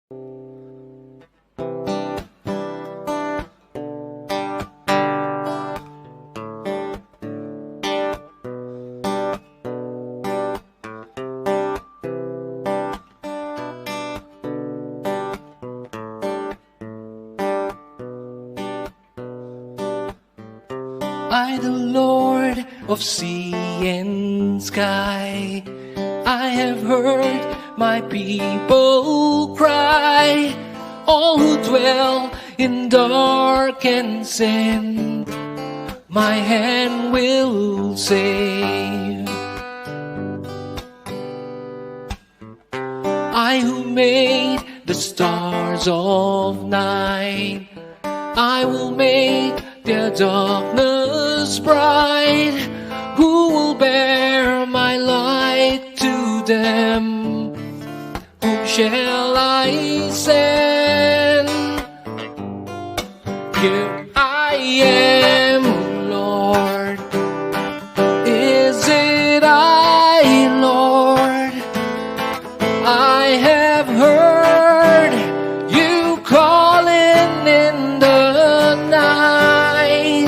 I, the Lord of sea and sky, I have heard my people cry, all who dwell in dark and sin, my hand will save. I who made the stars of night, I will make their darkness bright. Who will bear my light to them? Whom shall I send? Here I am, Lord. Is it I, Lord? I have heard you calling in the night.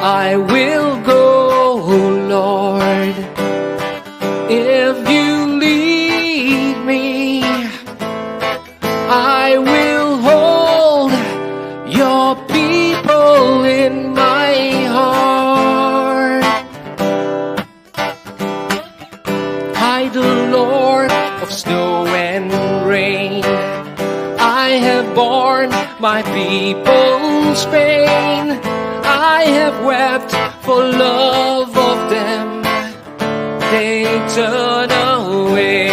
I will go, Lord, if you lead me. I will hold your people in my heart. I, the Lord of snow and rain, I have borne my people's pain. I have wept for love of them, they turn away.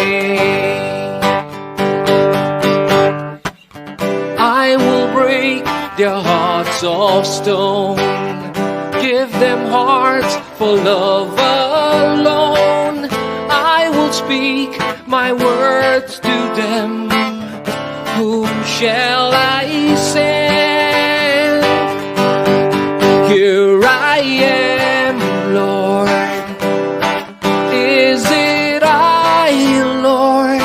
I will break their hearts of stone, give them hearts for love alone. I will speak my words to them. Whom shall I send? Here I am, Lord. Is it I, Lord?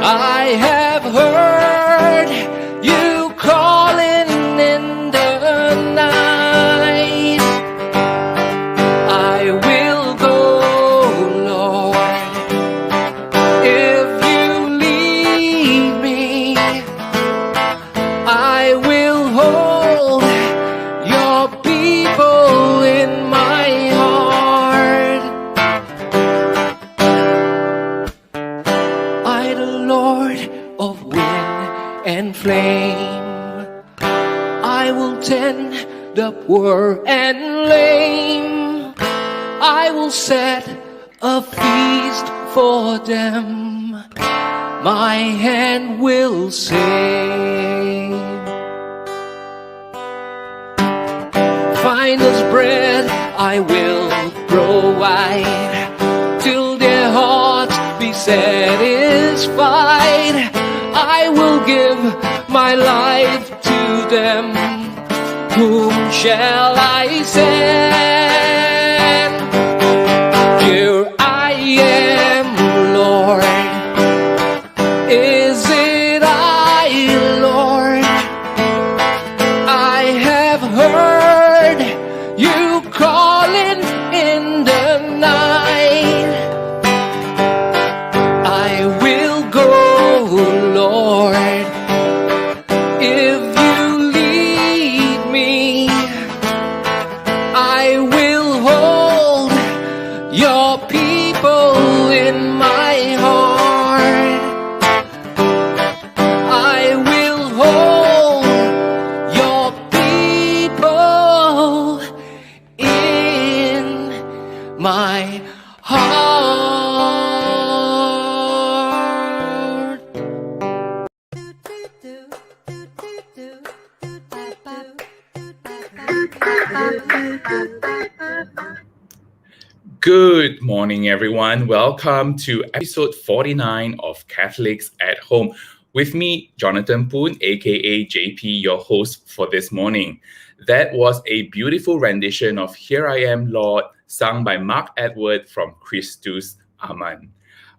I have heard you calling in the night. I will go, Lord, if you lead me. I will hold your people in my heart. I, the Lord of wind and flame, I will tend the poor and lame. I will set a feast for them. My hand will save. Finest bread I will provide, till their hearts be satisfied. I will give my life to them. Whom shall I send? Here I am, Lord. Is it I, Lord? I have heard you calling in the night. I will go, Lord, if you lead me. I will hold your people in my heart. I will hold your people in my heart. Good morning, everyone. Welcome to episode 49 of Catholics at Home. With me, Jonathan Poon, aka JP, your host for this morning. That was a beautiful rendition of Here I Am, Lord, sung by Mark Edward from Christus Aman.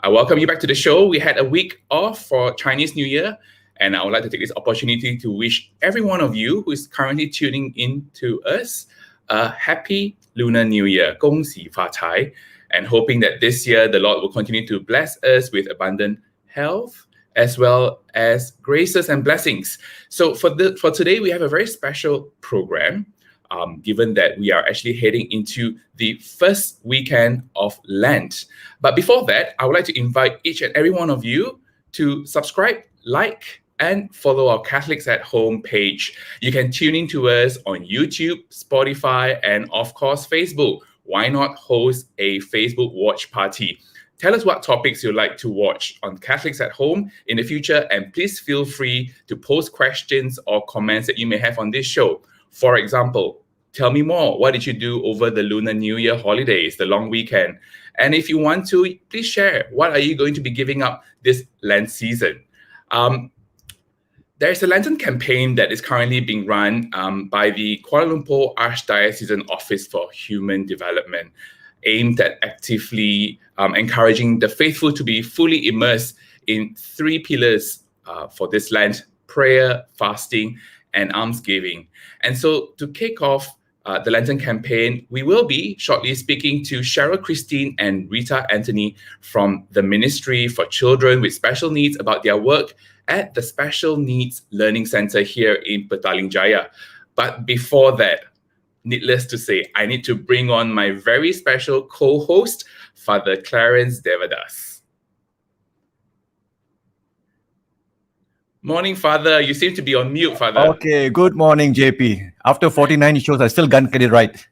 I welcome you back to the show. We had a week off for Chinese New Year, and I would like to take this opportunity to wish every one of you who is currently tuning in to us a happy Lunar New Year, 恭喜发财, and hoping that this year the Lord will continue to bless us with abundant health as well as graces and blessings. So for today, we have a very special program, given that we are actually heading into the first weekend of Lent. But before that, I would like to invite each and every one of you to subscribe, like, and follow our Catholics at Home page. You can tune in to us on YouTube, Spotify, and of course, Facebook. Why not host a Facebook watch party? Tell us what topics you'd like to watch on Catholics at Home in the future, and please feel free to post questions or comments that you may have on this show. For example, tell me more. What did you do over the Lunar New Year holidays, the long weekend? And if you want to, please share. What are you going to be giving up this Lent season? There's a Lenten campaign that is currently being run by the Kuala Lumpur Archdiocesan Office for Human Development, aimed at actively encouraging the faithful to be fully immersed in three pillars for this Lent: prayer, fasting, and almsgiving. And so to kick off the Lenten campaign, we will be shortly speaking to Cheryl, Kristine, and Rita Anthony from the Ministry for Children with Special Needs about their work at the Special Needs Learning Center here in Petaling Jaya. But before that, needless to say, I need to bring on my very special co-host, Father Clarence Devadas. Morning, Father. You seem to be on mute, Father. Okay, good morning, JP. After 49 shows, I still can't get it right.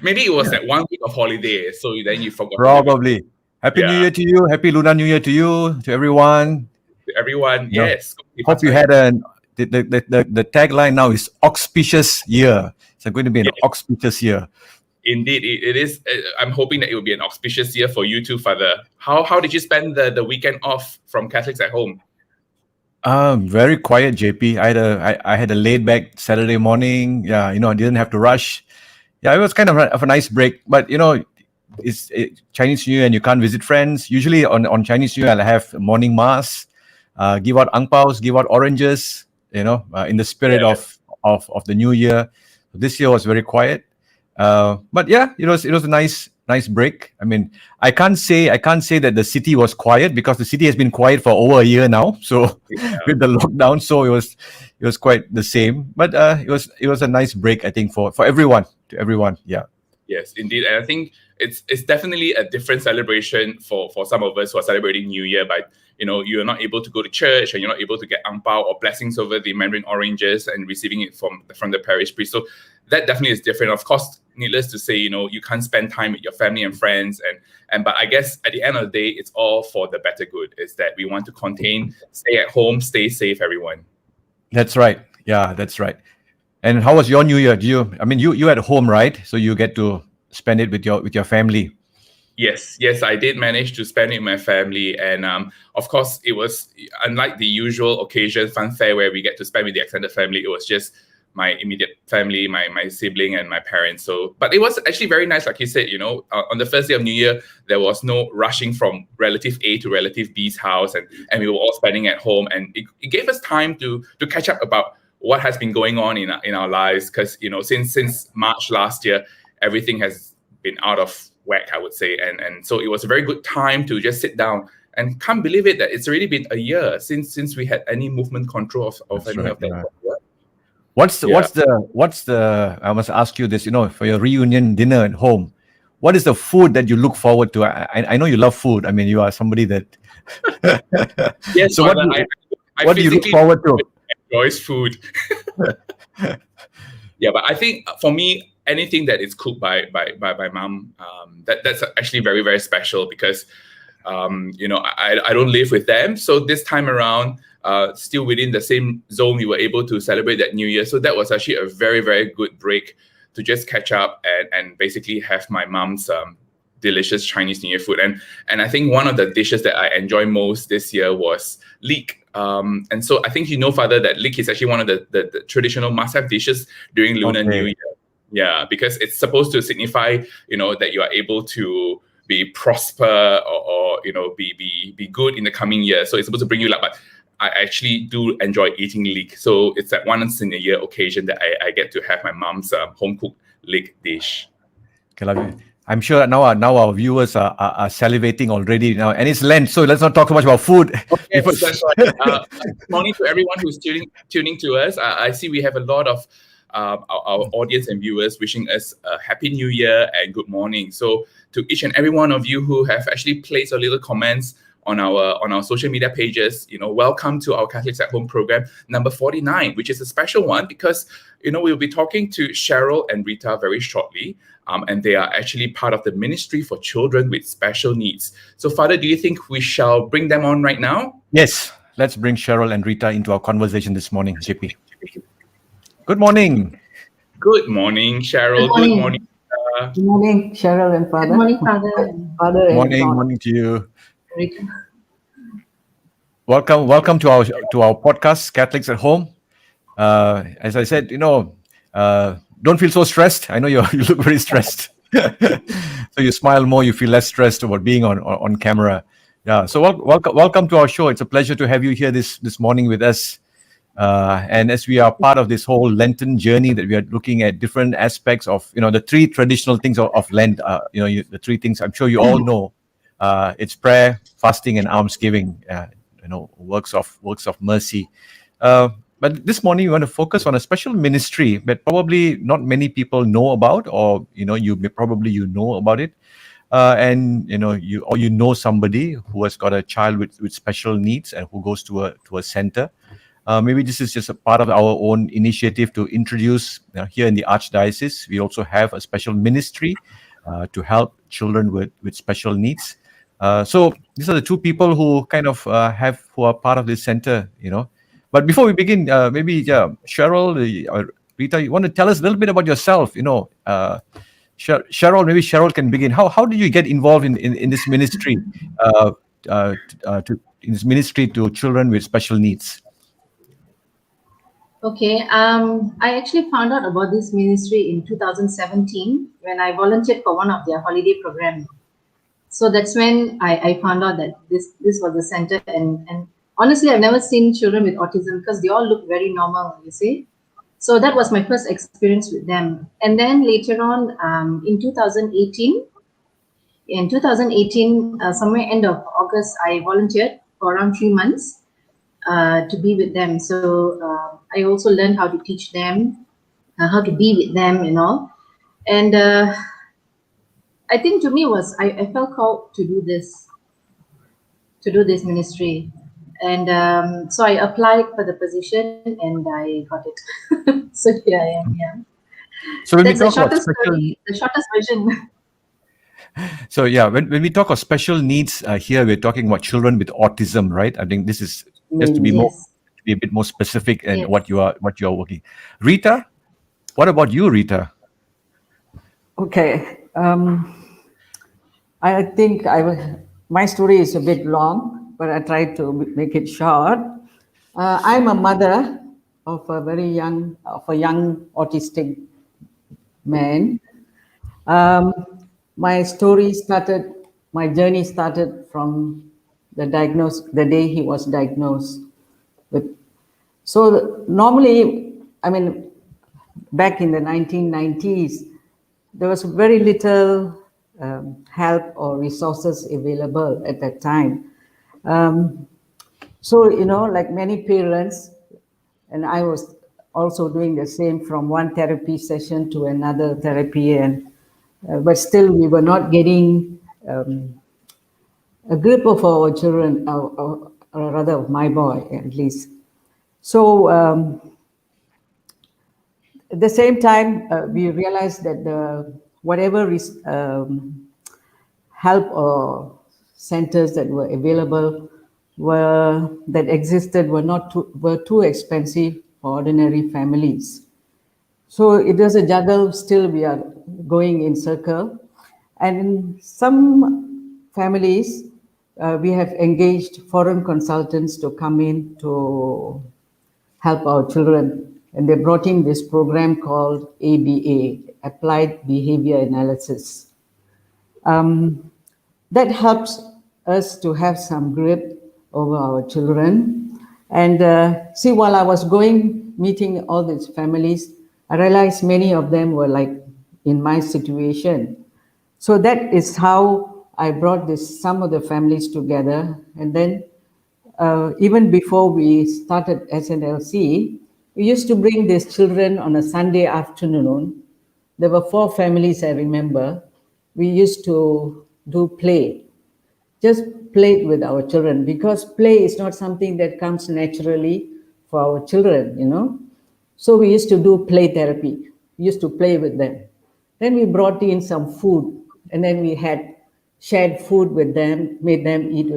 Maybe it was that 1 week of holiday, so then you forgot. Probably. Happy New Year to you. Happy Lunar New Year to you, to everyone. To everyone, yes. Hope you had the tagline now is auspicious year. It's going to be an auspicious year. Indeed, it is. I'm hoping that it will be an auspicious year for you too, Father. How did you spend the weekend off from Catholics at Home? Very quiet, JP. I had a laid back Saturday morning. I didn't have to rush. It was kind of a nice break. But it's Chinese New Year and you can't visit friends. Usually on Chinese New Year, I'll have morning mass, give out ang paos, give out oranges. In the spirit of the New Year. This year was very quiet. But it was a nice break. I mean, I can't say that the city was quiet because the city has been quiet for over a year now. So with the lockdown, so it was quite the same. But it was a nice break, I think, for everyone, to everyone. Yeah. Yes, indeed. And I think it's definitely a different celebration for some of us who are celebrating New Year, but you're not able to go to church and you're not able to get ang pao or blessings over the mandarin oranges and receiving it from the parish priest. So that definitely is different. Of course, needless to say, you can't spend time with your family and friends, but I guess at the end of the day, it's all for the better good. Is that we want to stay at home, stay safe, everyone. That's right. Yeah, that's right. And how was your New Year? You at home, right? So you get to spend it with your family. Yes, I did manage to spend it with my family, and of course, it was unlike the usual occasion funfair where we get to spend with the extended family. It was just my immediate family, my sibling, and my parents. So, but it was actually very nice, like you said. On the first day of New Year, there was no rushing from relative A to relative B's house, and we were all spending at home, and it gave us time to catch up about what has been going on in our lives, because since March last year, everything has been out of whack, I would say, and so it was a very good time to just sit down. And can't believe it that it's already been a year since we had any movement control of any of that. Right. What's the I must ask you this, for your reunion dinner at home, what is the food that you look forward to? I know you love food. I mean, you are somebody that yes. So what do you look forward to? Enjoys food. Yeah, but I think for me, anything that is cooked by mom, that's actually very, very special because I don't live with them. So this time around, still within the same zone, we were able to celebrate that New Year. So that was actually a very, very good break to just catch up and basically have my mom's delicious Chinese New Year food. And I think one of the dishes that I enjoy most this year was leek. And so I think Father, that leek is actually one of the traditional must-have dishes during Lunar New Year. Yeah, because it's supposed to signify, that you are able to be prosper or be good in the coming year. So it's supposed to bring you luck, but I actually do enjoy eating leek. So it's that once in a year occasion that I get to have my mom's home cooked leek dish. Okay, I'm sure now our viewers are salivating already now, and it's Lent, so let's not talk so much about food. Yes, that's right. Good morning to everyone who's tuning to us. I see we have a lot of our audience and viewers wishing us a happy new year and good morning. So to each and every one of you who have actually placed a little comments on our social media pages, welcome to our Catholics at Home program number 49, which is a special one because we'll be talking to Cheryl and Rita very shortly. And they are actually part of the ministry for children with special needs. So, Father, do you think we shall bring them on right now? Yes, let's bring Cheryl and Rita into our conversation this morning, JP. Good morning. Good morning, Cheryl. Good morning. Good morning, Cheryl and Father. Good morning, Father. Good morning to you. Rita. Welcome to our podcast, Catholics at Home. As I said, don't feel so stressed. I know you look very stressed. So you smile more, you feel less stressed about being on camera. Yeah. So welcome to our show. It's a pleasure to have you here this morning with us. And as we are part of this whole Lenten journey that we are looking at different aspects of, the three traditional things of Lent. The three things I'm sure you all know. It's prayer, fasting, and almsgiving. Works of mercy. But this morning we want to focus on a special ministry that probably not many people know about, or you know about it, and you know somebody who has got a child with special needs and who goes to a center. Maybe this is just a part of our own initiative to introduce here in the Archdiocese. We also have a special ministry to help children with special needs. So these are the two people who who are part of this center. But before we begin, maybe Cheryl or Rita, you want to tell us a little bit about yourself? Cheryl, maybe Cheryl can begin. How did you get involved in this ministry, to children with special needs? Okay, I actually found out about this ministry in 2017 when I volunteered for one of their holiday programs. So that's when I found out that this was the center, and honestly, I've never seen children with autism because they all look very normal, you see. So that was my first experience with them. And then later on, in 2018, somewhere end of August, I volunteered for around 3 months to be with them. So I also learned how to teach them, how to be with them and all. And I think to me I felt called to do this ministry. And so I applied for the position and I got it. So here I am. Yeah. So when that's we talk the shortest about story, the shortest version. So when we talk of special needs here, we're talking about children with autism, right? I think this is just to be a bit more specific in what you are working. Rita, what about you, Rita? Okay. I think my story is a bit long, but I try to make it short. I'm a mother of a young autistic man. My journey started from the day he was diagnosed with. So normally, back in the 1990s, there was very little help or resources available at that time. So, like many parents, and I was also doing the same from one therapy session to another therapy, but still we were not getting a grip of our children, or rather of my boy at least. So at the same time, we realized that whatever help or centers that were available were too expensive for ordinary families. So it was a juggle. Still, we are going in circle, and in some families, we have engaged foreign consultants to come in to help our children. And they brought in this program called ABA, Applied Behavior Analysis. that helps us to have some grip over our children. And see, while I was meeting all these families, I realized many of them were like in my situation. So that is how I brought some of the families together. And then even before we started SNLC, we used to bring these children on a Sunday afternoon. There were 4 families, I remember. We used to do play, just play with our children, because play is not something that comes naturally for our children. So we used to do play therapy. We used to play with them. Then we brought in some food, and then we had shared food with them, made them eat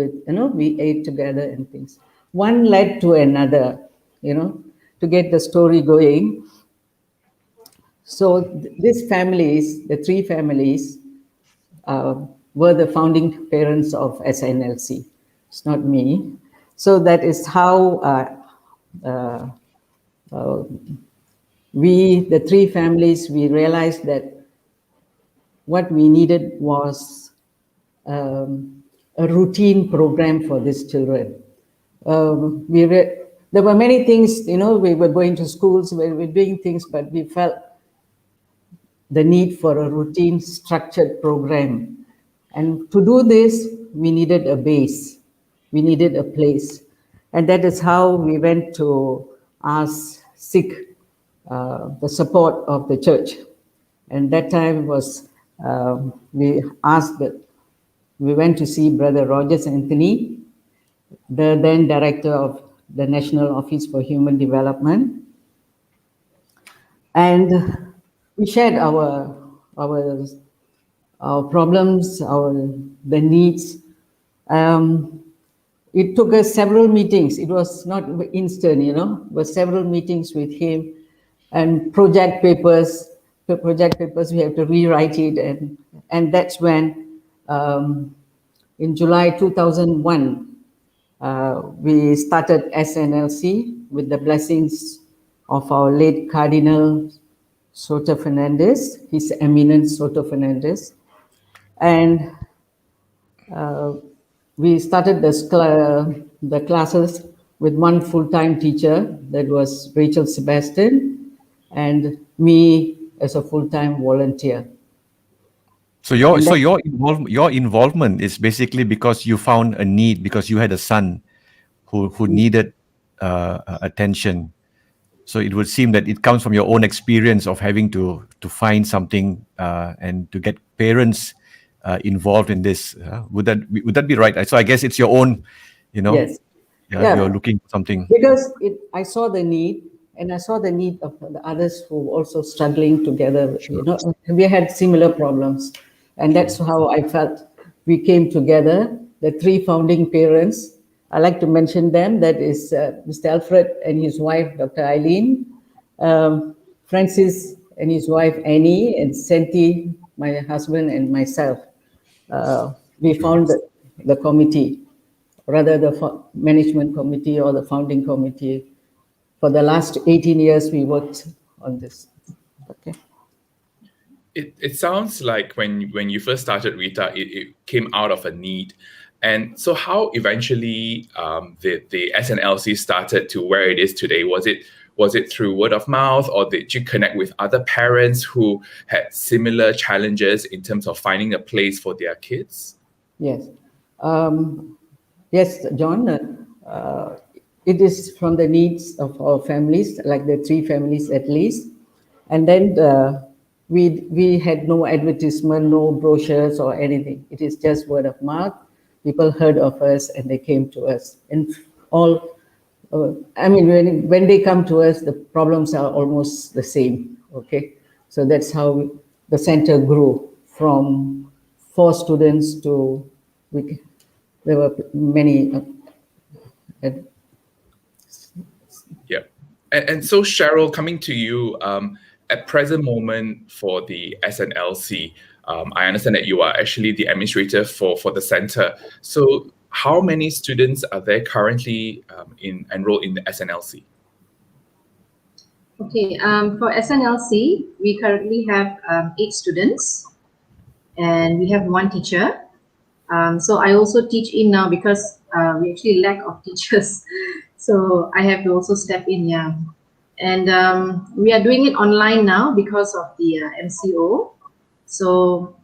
we ate together and things. One led to another, to get the story going. So these families, the 3 families, were the founding parents of SNLC. It's not me. So that is how we, the 3 families, we realized that what we needed was a routine program for these children. There were many things, we were going to schools, we were doing things, but we felt the need for a routine, structured program. And to do this, we needed a base. We needed a place. And that is how we went to seek the support of the church. And that time was, we went to see Brother Rogers Anthony, the then director of the National Office for Human Development. And we shared our problems, the needs. It took us several meetings. It was not instant, it was several meetings with him, and project papers, we have to rewrite it. And that's when, in July 2001, we started SNLC with the blessings of our late Cardinal Soto Fernandez, His Eminence Soto Fernandez. And we started the classes with one full-time teacher, that was Rachel Sebastian, and me as a full-time volunteer. So your involvement is basically because you found a need, because you had a son who needed attention. So it would seem that it comes from your own experience of having to find something and to get parents involved in this. Would that be right? So I guess it's your own, Yes. You're looking for something. Because I saw the need, and I saw the need of the others who were also struggling together. Sure. We had similar problems, and that's how I felt we came together. The 3 founding parents, I like to mention them. That is Mr. Alfred and his wife, Dr. Eileen, Francis and his wife, Annie, and Senti, my husband, and myself. We founded the committee, rather the management committee or the founding committee. For the last 18 years, we worked on this. Okay. It sounds like when you first started, Rita, it came out of a need. And so how eventually the SNLC started to where it is today? Was it through word of mouth, or did you connect with other parents who had similar challenges in terms of finding a place for their kids? Yes. Yes, John. It is from the needs of our families, like the 3 families at least. And then we had no advertisement, no brochures or anything. It is just word of mouth. People heard of us and they came to us. And when they come to us, the problems are almost the same. Okay. So that's how the center grew from 4 students to, there were many. Yeah. And so, Cheryl, coming to you, at present moment for the SNLC, I understand that you are actually the administrator for the center. So how many students are there currently enrolled in the SNLC? Okay, for SNLC, we currently have 8 students, and we have 1 teacher. So I also teach in now because we actually lack of teachers. So I have to also step in, yeah. And we are doing it online now because of the MCO. So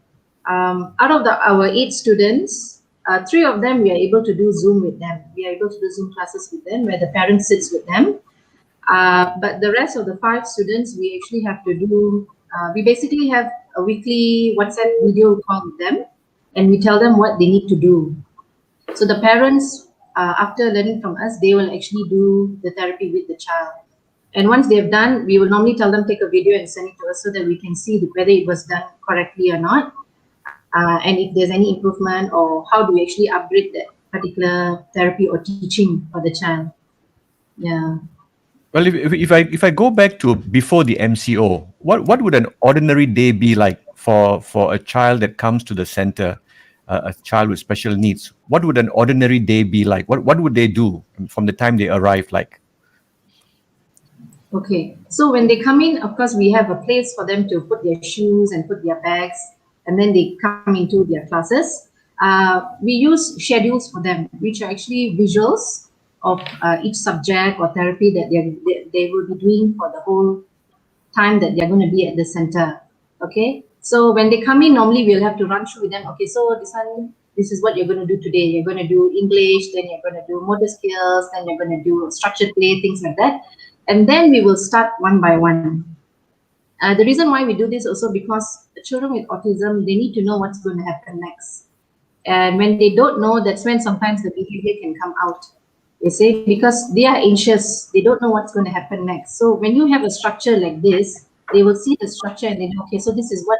out of our 8 students, 3 of them we are able to do Zoom with them. We are able to do Zoom classes with them where the parent sits with them. But the rest of the 5 students, we actually have to do, we basically have a weekly WhatsApp video call with them, and we tell them what they need to do. So the parents, after learning from us, they will actually do the therapy with the child. And once they've done, we will normally tell them take a video and send it to us so that we can see whether it was done correctly or not, and if there's any improvement, or how do we actually upgrade that particular therapy or teaching for the child. Yeah. Well, if I go back to before the MCO, what would an ordinary day be like for a child that comes to the center, a child with special needs? What would an ordinary day be like? What would they do from the time they arrive? Like, okay, so when they come in, of course, we have a place for them to put their shoes and put their bags, and then they come into their classes. We use schedules for them, which are actually visuals of each subject or therapy that they will be doing for the whole time that they're going to be at the center. Okay, so when they come in, normally we'll have to run through with them. Okay, so this is what you're going to do today. You're going to do English, then you're going to do motor skills, then you're going to do structured play, things like that. And then we will start one by one. The reason why we do this also because children with autism, they need to know what's going to happen next. And when they don't know, that's when sometimes the behavior can come out. You see, because they are anxious, they don't know what's going to happen next. So when you have a structure like this, they will see the structure and they know, okay, so this is what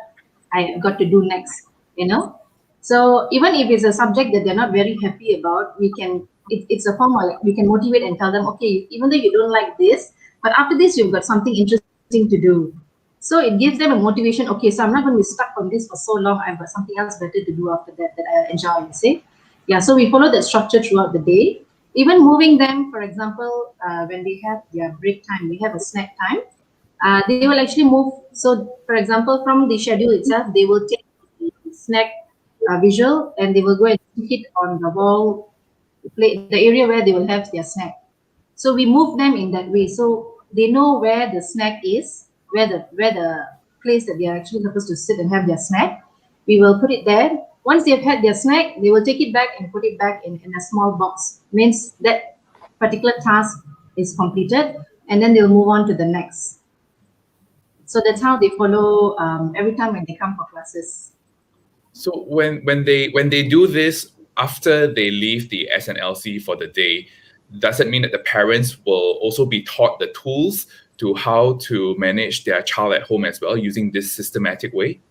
I got to do next, you know. So even if it's a subject that they're not very happy about, we can, it's a form of like, we can motivate and tell them, okay, even though you don't like this, but after this, you've got something interesting to do. So it gives them a motivation. Okay, so I'm not going to be stuck on this for so long. I've got something else better to do after that I enjoy, you see. Yeah, so we follow that structure throughout the day. Even moving them, for example, when they have their break time, we have a snack time. They will actually move. So, for example, from the schedule itself, they will take the snack visual and they will go and stick it on the wall, the area where they will have their snack. So we move them in that way. So they know where the snack is, where the place that they are actually supposed to sit and have their snack. We will put it there. Once they've had their snack, they will take it back and put it back in a small box. Means that particular task is completed, and then they'll move on to the next. So that's how they follow every time when they come for classes. So when they do this after they leave the SNLC for the day, does it mean that the parents will also be taught the tools to how to manage their child at home as well using this systematic way?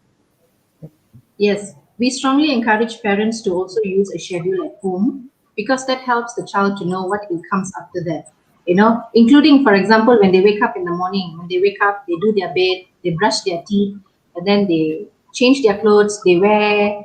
Yes, we strongly encourage parents to also use a schedule at home because that helps the child to know what comes after that. You know, including, for example, when they wake up in the morning, when they wake up, they do their bed, they brush their teeth, and then they change their clothes, they wear,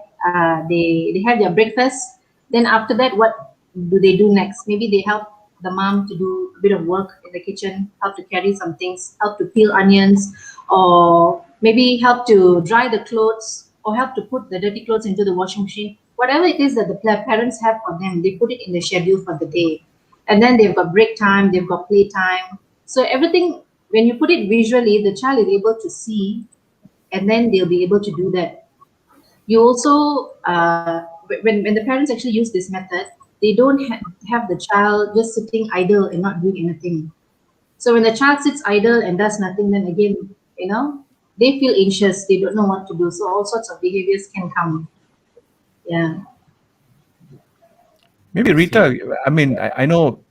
they have their breakfast. Then after that, what do they do next? Maybe they help the mom to do a bit of work in the kitchen, help to carry some things, help to peel onions, or maybe help to dry the clothes, or help to put the dirty clothes into the washing machine. Whatever it is that the parents have for them, they put it in the schedule for the day. And then they've got break time, they've got play time. So everything, when you put it visually, the child is able to see, and then they'll be able to do that. You also, when the parents actually use this method, they don't have the child just sitting idle and not doing anything. So when the child sits idle and does nothing, then again, you know, they feel anxious, they don't know what to do. So all sorts of behaviors can come. Yeah. maybe Rita, I mean, I know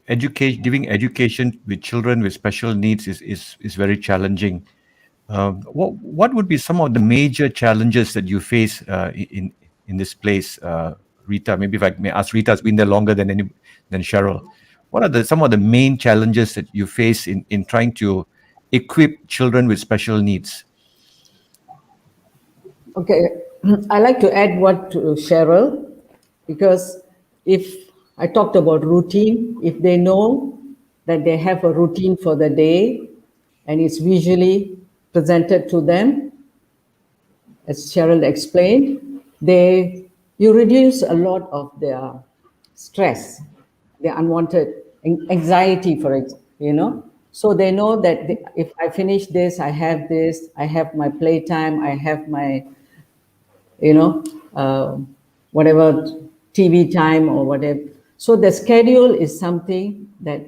giving education with children with special needs is very challenging. What would be some of the major challenges that you face in this place, Rita? Maybe if I may ask, Rita has been there longer than Cheryl. What are some of the main challenges that you face in trying to equip children with special needs? Okay, I like to add what to Cheryl, because if I talked about routine, if they know that they have a routine for the day and it's visually presented to them, as Cheryl explained, they you reduce a lot of their stress, their unwanted anxiety, for example, so they know that if I finish this, I have my playtime, I have my, whatever TV time or whatever. So the schedule is something that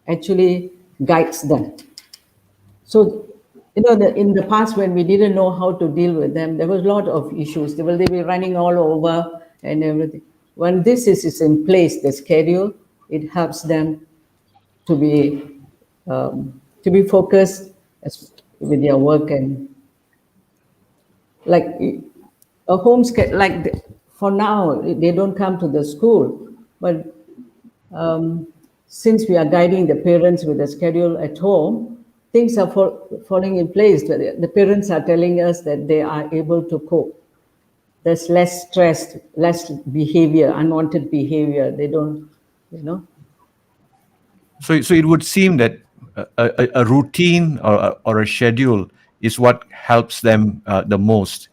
actually guides them. So, in the past when we didn't know how to deal with them, there was a lot of issues. They will be running all over and everything. When this is in place, the schedule, it helps them to be focused with their work, and like a home schedule. Like for now, they don't come to the school, but since we are guiding the parents with the schedule at home, things are falling in place. The parents are telling us that they are able to cope. There's less stress, less behavior, unwanted behavior. They don't, So it would seem that a routine or a schedule is what helps them the most.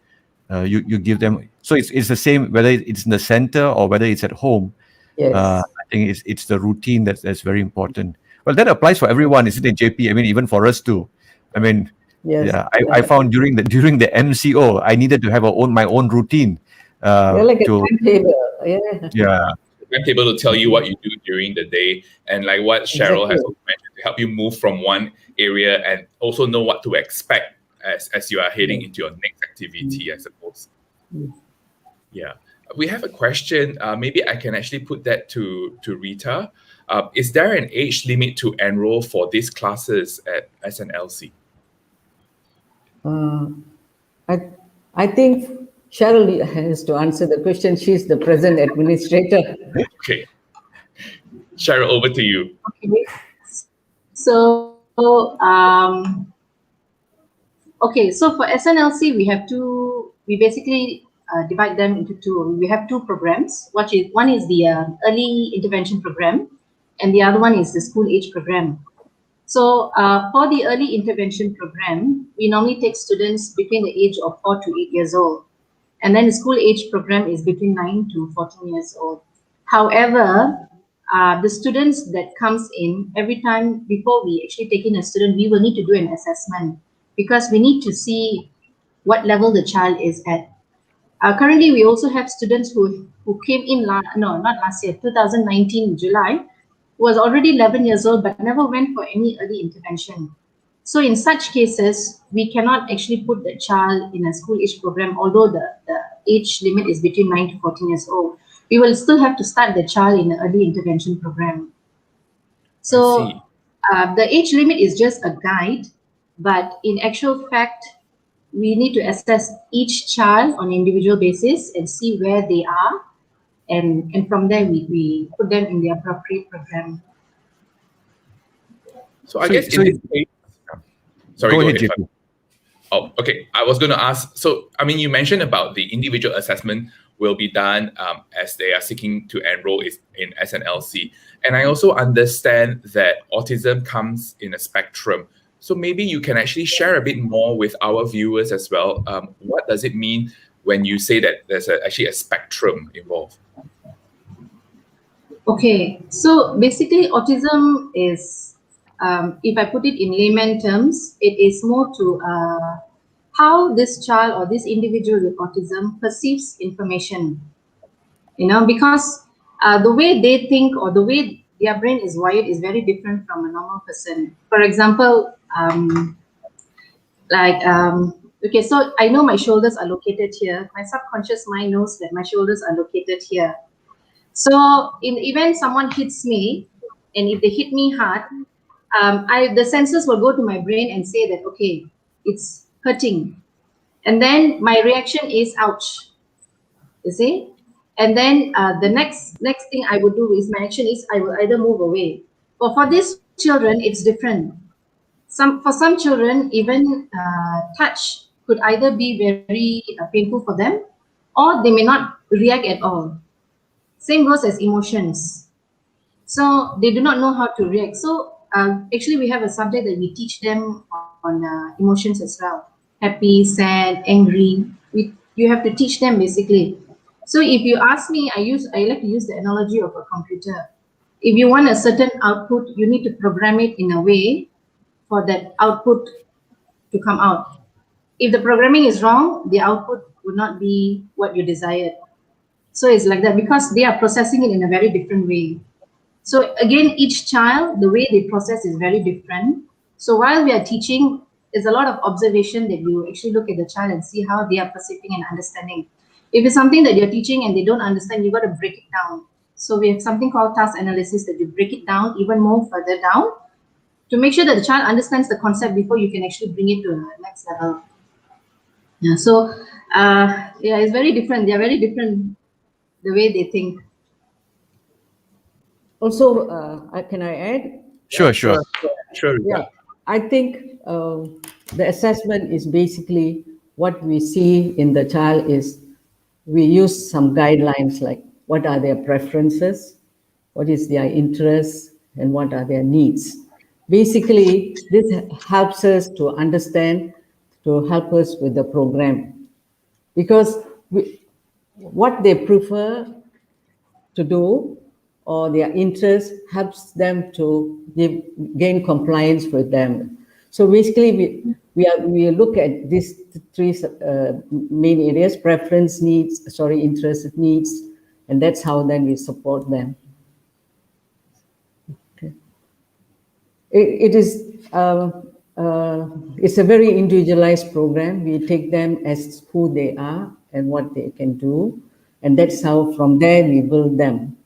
You give them, so it's the same whether it's in the center or whether it's at home. Yes. I think it's the routine that's very important. Well, that applies for everyone, isn't it, JP? I mean, even for us too. I mean, Yes. yeah, I found during the MCO, I needed to have my own routine. Like a timetable. Yeah. Timetable to tell you what you do during the day, and like what Cheryl has also mentioned, to help you move from one area and also know what to expect as you are heading into your next activity, I suppose. Yeah. We have a question. Maybe I can actually put that to Rita. Is there an age limit to enroll for these classes at SNLC? I think Cheryl has to answer the question. She's the present administrator. Okay. Cheryl, over to you. Okay. So, so for SNLC, we basically divide them into two. We have two programs. One is the early intervention program, and the other one is the school age program. So for the early intervention program, we normally take students between the age of 4 to 8 years old. And then the school age program is between 9 to 14 years old. However, the students that comes in, every time before we actually take in a student, we will need to do an assessment because we need to see what level the child is at. Currently, we also have students who came in, not last year, 2019 July, who was already 11 years old but never went for any early intervention. So in such cases, we cannot actually put the child in a school age program, although the age limit is between 9 to 14 years old. We will still have to start the child in an early intervention program. So the age limit is just a guide, but in actual fact, we need to assess each child on an individual basis and see where they are. And from there, we put them in the appropriate program. So I guess in this case, sorry, go ahead, JP. Oh, okay. I was going to ask, so, I mean, you mentioned about the individual assessment will be done as they are seeking to enroll in SNLC. And I also understand that autism comes in a spectrum. So maybe you can actually share a bit more with our viewers as well. What does it mean when you say that there's actually a spectrum involved? Okay, so basically autism is, if I put it in layman terms, it is more to how this child or this individual with autism perceives information. Because the way they think or the way their brain is wired is very different from a normal person. For example, okay, so I know my shoulders are located here. My subconscious mind knows that my shoulders are located here. So in the event someone hits me, and if they hit me hard, the sensors will go to my brain and say that, okay, it's hurting. And then my reaction is, ouch, you see? And then the next thing I would do is, my action is, I will either move away. But for these children, it's different. For some children, even touch could either be very painful for them, or they may not react at all. Same goes as emotions. So they do not know how to react. So actually, we have a subject that we teach them on emotions as well. Happy, sad, angry. You have to teach them basically. So if you ask me, I like to use the analogy of a computer. If you want a certain output, you need to program it in a way for that output to come out. If the programming is wrong, the output would not be what you desired. So it's like that because they are processing it in a very different way. So again, each child, the way they process is very different. So while we are teaching, there's a lot of observation that you actually look at the child and see how they are perceiving and understanding. If it's something that you're teaching and they don't understand, you got to break it down. So we have something called task analysis that you break it down even more further down to make sure that the child understands the concept before you can actually bring it to the next level. Yeah, so yeah, it's very different. They're very different the way they think. Also, can I add? Sure. Sure. Yeah, I think the assessment is basically what we see in the child is we use some guidelines like what are their preferences, what is their interests, and what are their needs. Basically, this helps us to understand, to help us with the program. Because what they prefer to do or their interest helps them to gain compliance with them. So basically, we look at these three main areas: preference, needs, interest, needs, and that's how then we support them. Okay. It is it's a very individualized program. We take them as who they are and what they can do, and that's how from there we build them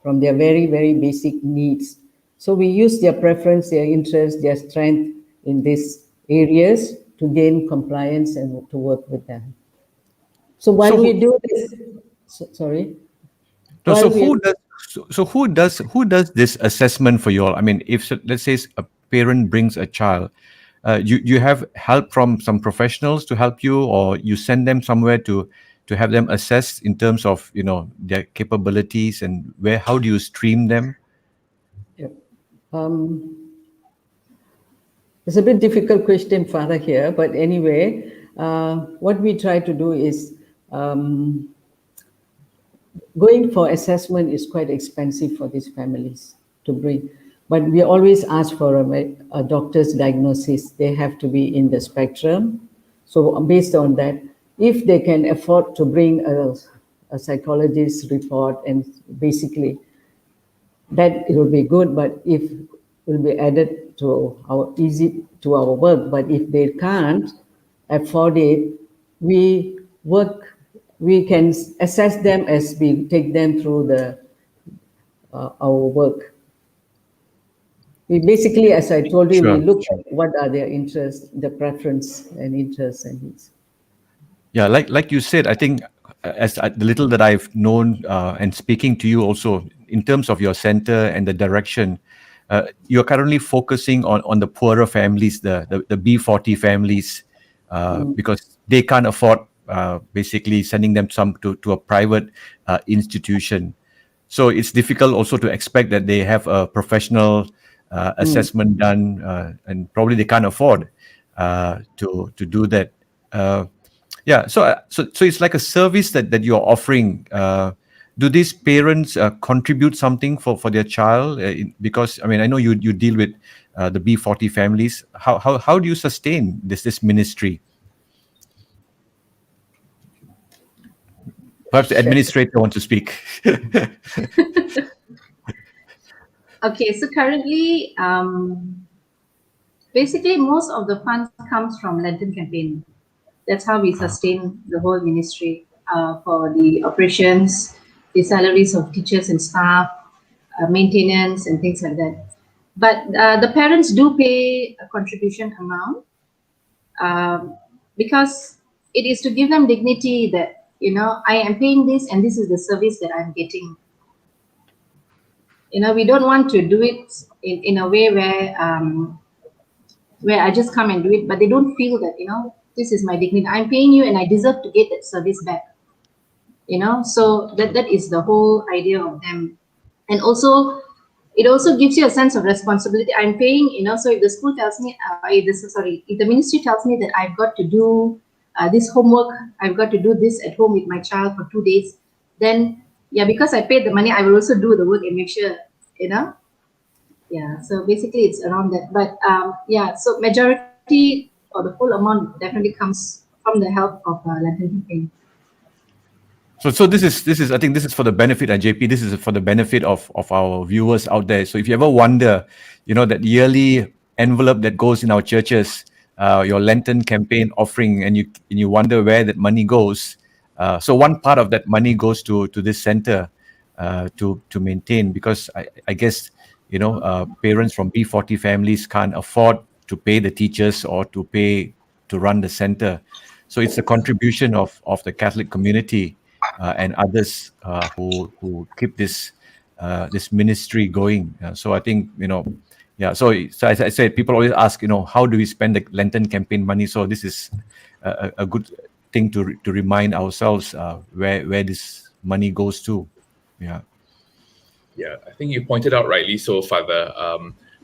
from their very, very basic needs. So we use their preference, their interest, their strength in these areas to gain compliance and to work with them. So while we do this, sorry. No, While so we- who does this assessment for you all? I mean, if let's say a parent brings a child, you have help from some professionals to help you, or you send them somewhere to have them assessed in terms of their capabilities and how do you stream them? Yeah. It's a bit difficult question, Father, here, but anyway, what we try to do is going for assessment is quite expensive for these families to bring. But we always ask for a doctor's diagnosis. They have to be in the spectrum. So based on that, if they can afford to bring a psychologist's report, and basically that it will be good, but if it will be added to our work. But if they can't afford it, we can assess them as we take them through our work. We basically, as I told you, we look at what are their interests, the preference and interests and needs. Yeah, like you said, I think as the little that I've known and speaking to you also in terms of your center and the direction, you're currently focusing on the poorer families, the B40 families, because they can't afford basically sending them to a private institution. So it's difficult also to expect that they have a professional assessment done, and probably they can't afford to do that. Yeah, so it's like a service that you're offering. Do these parents contribute something for their child? Because I mean, I know you deal with the B40 families. How do you sustain this ministry? Perhaps the administrator wants to speak. Okay, so currently, basically most of the funds comes from Lenten campaign. That's how we sustain the whole ministry for the operations, the salaries of teachers and staff, maintenance and things like that. But the parents do pay a contribution amount because it is to give them dignity that, I am paying this and this is the service that I'm getting. We don't want to do it in a way where I just come and do it, but they don't feel that, this is my dignity. I'm paying you and I deserve to get that service back. So that is the whole idea of them. And also, it also gives you a sense of responsibility. I'm paying, so if the school tells me, if the ministry tells me that I've got to do this homework, I've got to do this at home with my child for 2 days, then because I paid the money, I will also do the work and make sure, so basically it's around that. But so majority or the full amount definitely comes from the help of Lenten campaign. So this is I think this is for the benefit, JP. This is for the benefit of our viewers out there. So if you ever wonder, that yearly envelope that goes in our churches, your Lenten campaign offering, and you wonder where that money goes. So one part of that money goes to this center to maintain, because I guess parents from B40 families can't afford to pay the teachers or to run the center. So it's a contribution of the Catholic community and others who keep this ministry going. So I think So as I said, people always ask, how do we spend the Lenten campaign money? So this is a good thing to remind ourselves where this money goes to. Yeah. Yeah, I think you pointed out rightly so, Father.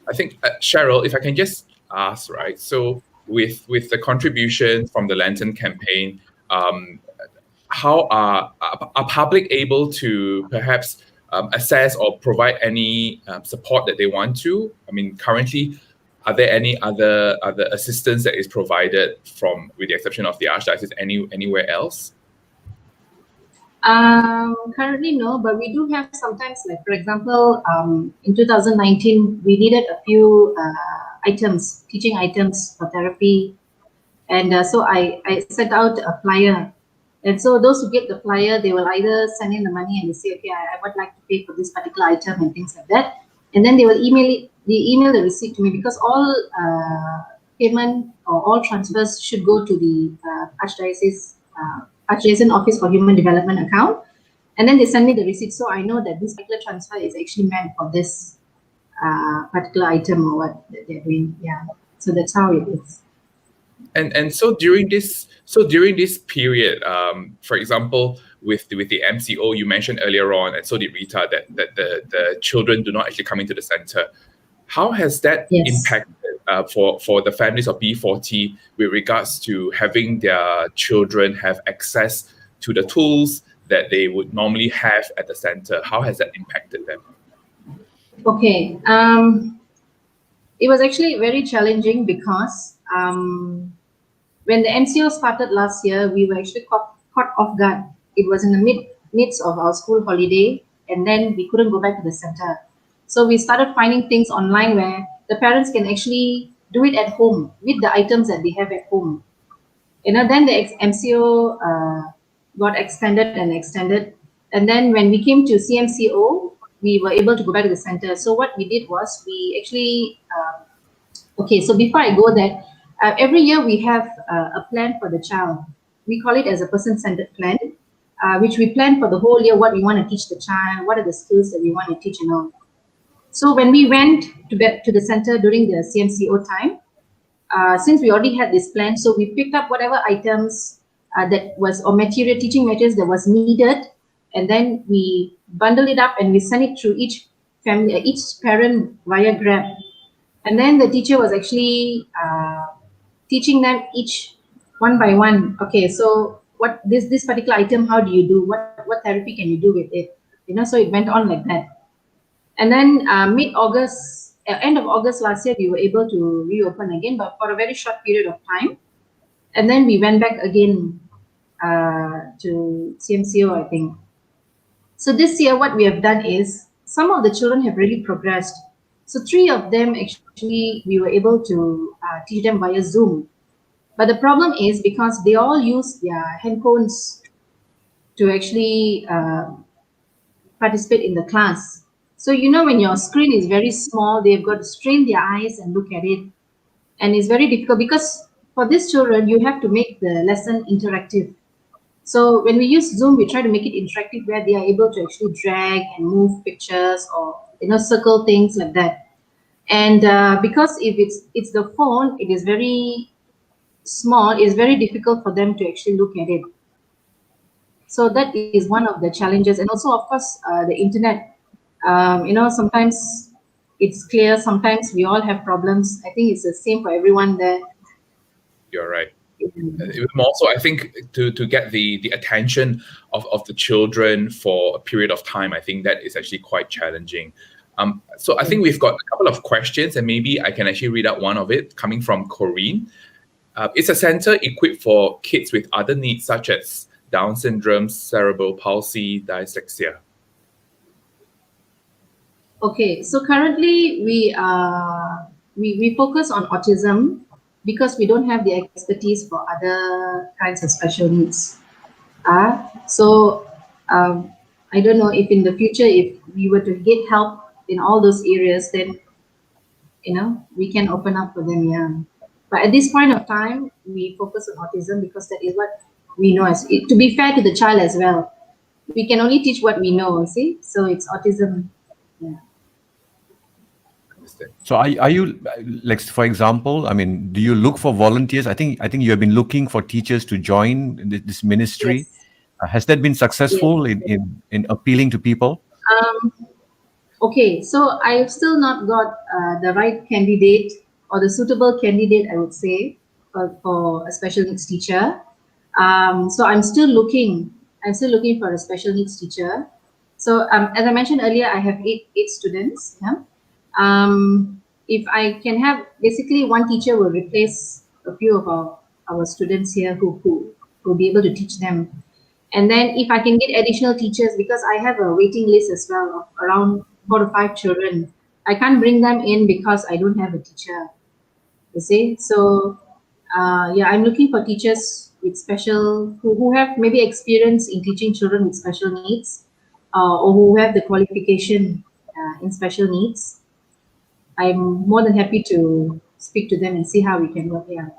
I think, Cheryl, if I can just ask, right? So with the contribution from the Lenten campaign, how are public able to perhaps assess or provide any support that they want to? I mean, currently, are there any other assistance that is provided from, with the exception of the Archdiocese, anywhere else? Currently no, but we do have sometimes, like for example, in 2019 we needed a few items, teaching items for therapy, and so I sent out a flyer, and so those who get the flyer, they will either send in the money and they say, okay, I would like to pay for this particular item and things like that, and then they will email the receipt to me, because all payment or all transfers should go to the Archdiocese Office for Human Development account, and then they send me the receipt, so I know that this particular transfer is actually meant for this particular item or what they're doing. Yeah, so that's how it is. And so during this period, for example, with the MCO you mentioned earlier on, and so did Rita, that the children do not actually come into the center. How has that impacted for the families of B40 with regards to having their children have access to the tools that they would normally have at the center? How has that impacted them? Okay, it was actually very challenging because when the MCO started last year, we were actually caught off guard. It was in the midst of our school holiday, and then we couldn't go back to the center. So we started finding things online where the parents can actually do it at home with the items that they have at home. Then the MCO got extended, and then when we came to CMCO, we were able to go back to the center. So what we did was we actually so before I go there, every year we have a plan for the child. We call it as a person-centered plan, which we plan for the whole year, what we want to teach the child, what are the skills that we want to teach and all. So when we went to the center during the CMCO time, since we already had this plan, so we picked up whatever items that was, or teaching materials that was needed, and then we bundle it up and we send it through each family, each parent via Grab. And then the teacher was actually teaching them each one by one. Okay, so what this particular item, how do you do? What therapy can you do with it? So it went on like that. And then mid-August, end of August last year, we were able to reopen again, but for a very short period of time. And then we went back again to CMCO, I think. So this year, what we have done is, some of the children have really progressed. So 3 of them, actually, we were able to teach them via Zoom. But the problem is, because they all use their handphones to actually participate in the class. So, when your screen is very small, they've got to strain their eyes and look at it. And it's very difficult because for these children, you have to make the lesson interactive. So when we use Zoom, we try to make it interactive where they are able to actually drag and move pictures or, circle things like that. And because if it's the phone, it is very small, it's very difficult for them to actually look at it. So that is one of the challenges. And also, of course, the internet. Sometimes it's clear, sometimes we all have problems. I think it's the same for everyone there. You're right. More so, I think to get the attention of the children for a period of time, I think that is actually quite challenging. So I think we've got a couple of questions, and maybe I can actually read out one of it coming from Corinne. It's a center equipped for kids with other needs such as Down syndrome, cerebral palsy, dyslexia. Okay, so currently we focus on autism because we don't have the expertise for other kinds of special needs. So I don't know if in the future, if we were to get help in all those areas, then we can open up for them. Yeah, but at this point of time, we focus on autism because that is what we know. To be fair to the child as well, we can only teach what we know. See, so it's autism. Yeah. So are you, like, for example, I mean, do you look for volunteers? I think you have been looking for teachers to join this ministry. Yes. Has that been successful in appealing to people? Okay, so I've still not got the right candidate or the suitable candidate, I would say, for a special needs teacher. So I'm still looking for a special needs teacher. So as I mentioned earlier, I have eight students. Yeah? If I can have, basically one teacher will replace a few of our students here who will be able to teach them. And then if I can get additional teachers, because I have a waiting list as well of around 4 to 5 children, I can't bring them in because I don't have a teacher, you see. So I'm looking for teachers with special, who have maybe experience in teaching children with special needs, or who have the qualification in special needs. I'm more than happy to speak to them and see how we can work here.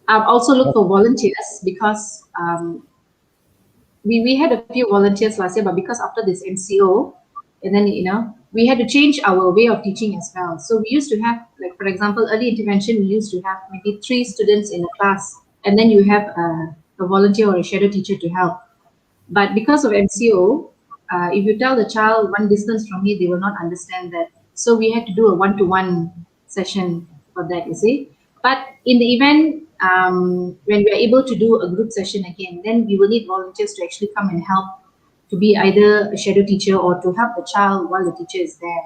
I've also looked for volunteers because we had a few volunteers last year, but because after this MCO, and then we had to change our way of teaching as well. So we used to have, like, for example, early intervention, we used to have maybe 3 students in a class, and then you have a volunteer or a shadow teacher to help. But because of MCO, if you tell the child one distance from me, they will not understand that. So we had to do a one-to-one session for that, you see. But in the event, when we are able to do a group session again, then we will need volunteers to actually come and help, to be either a shadow teacher or to help the child while the teacher is there.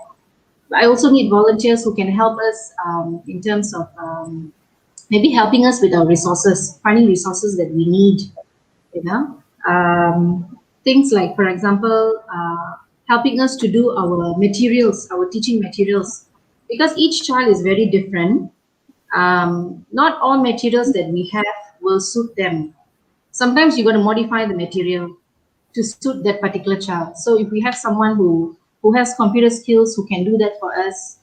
But I also need volunteers who can help us in terms of maybe helping us with our resources, finding resources that we need, things like, for example, helping us to do our materials, our teaching materials, because each child is very different. Not all materials that we have will suit them. Sometimes you're going to modify the material to suit that particular child. So if we have someone who has computer skills, who can do that for us,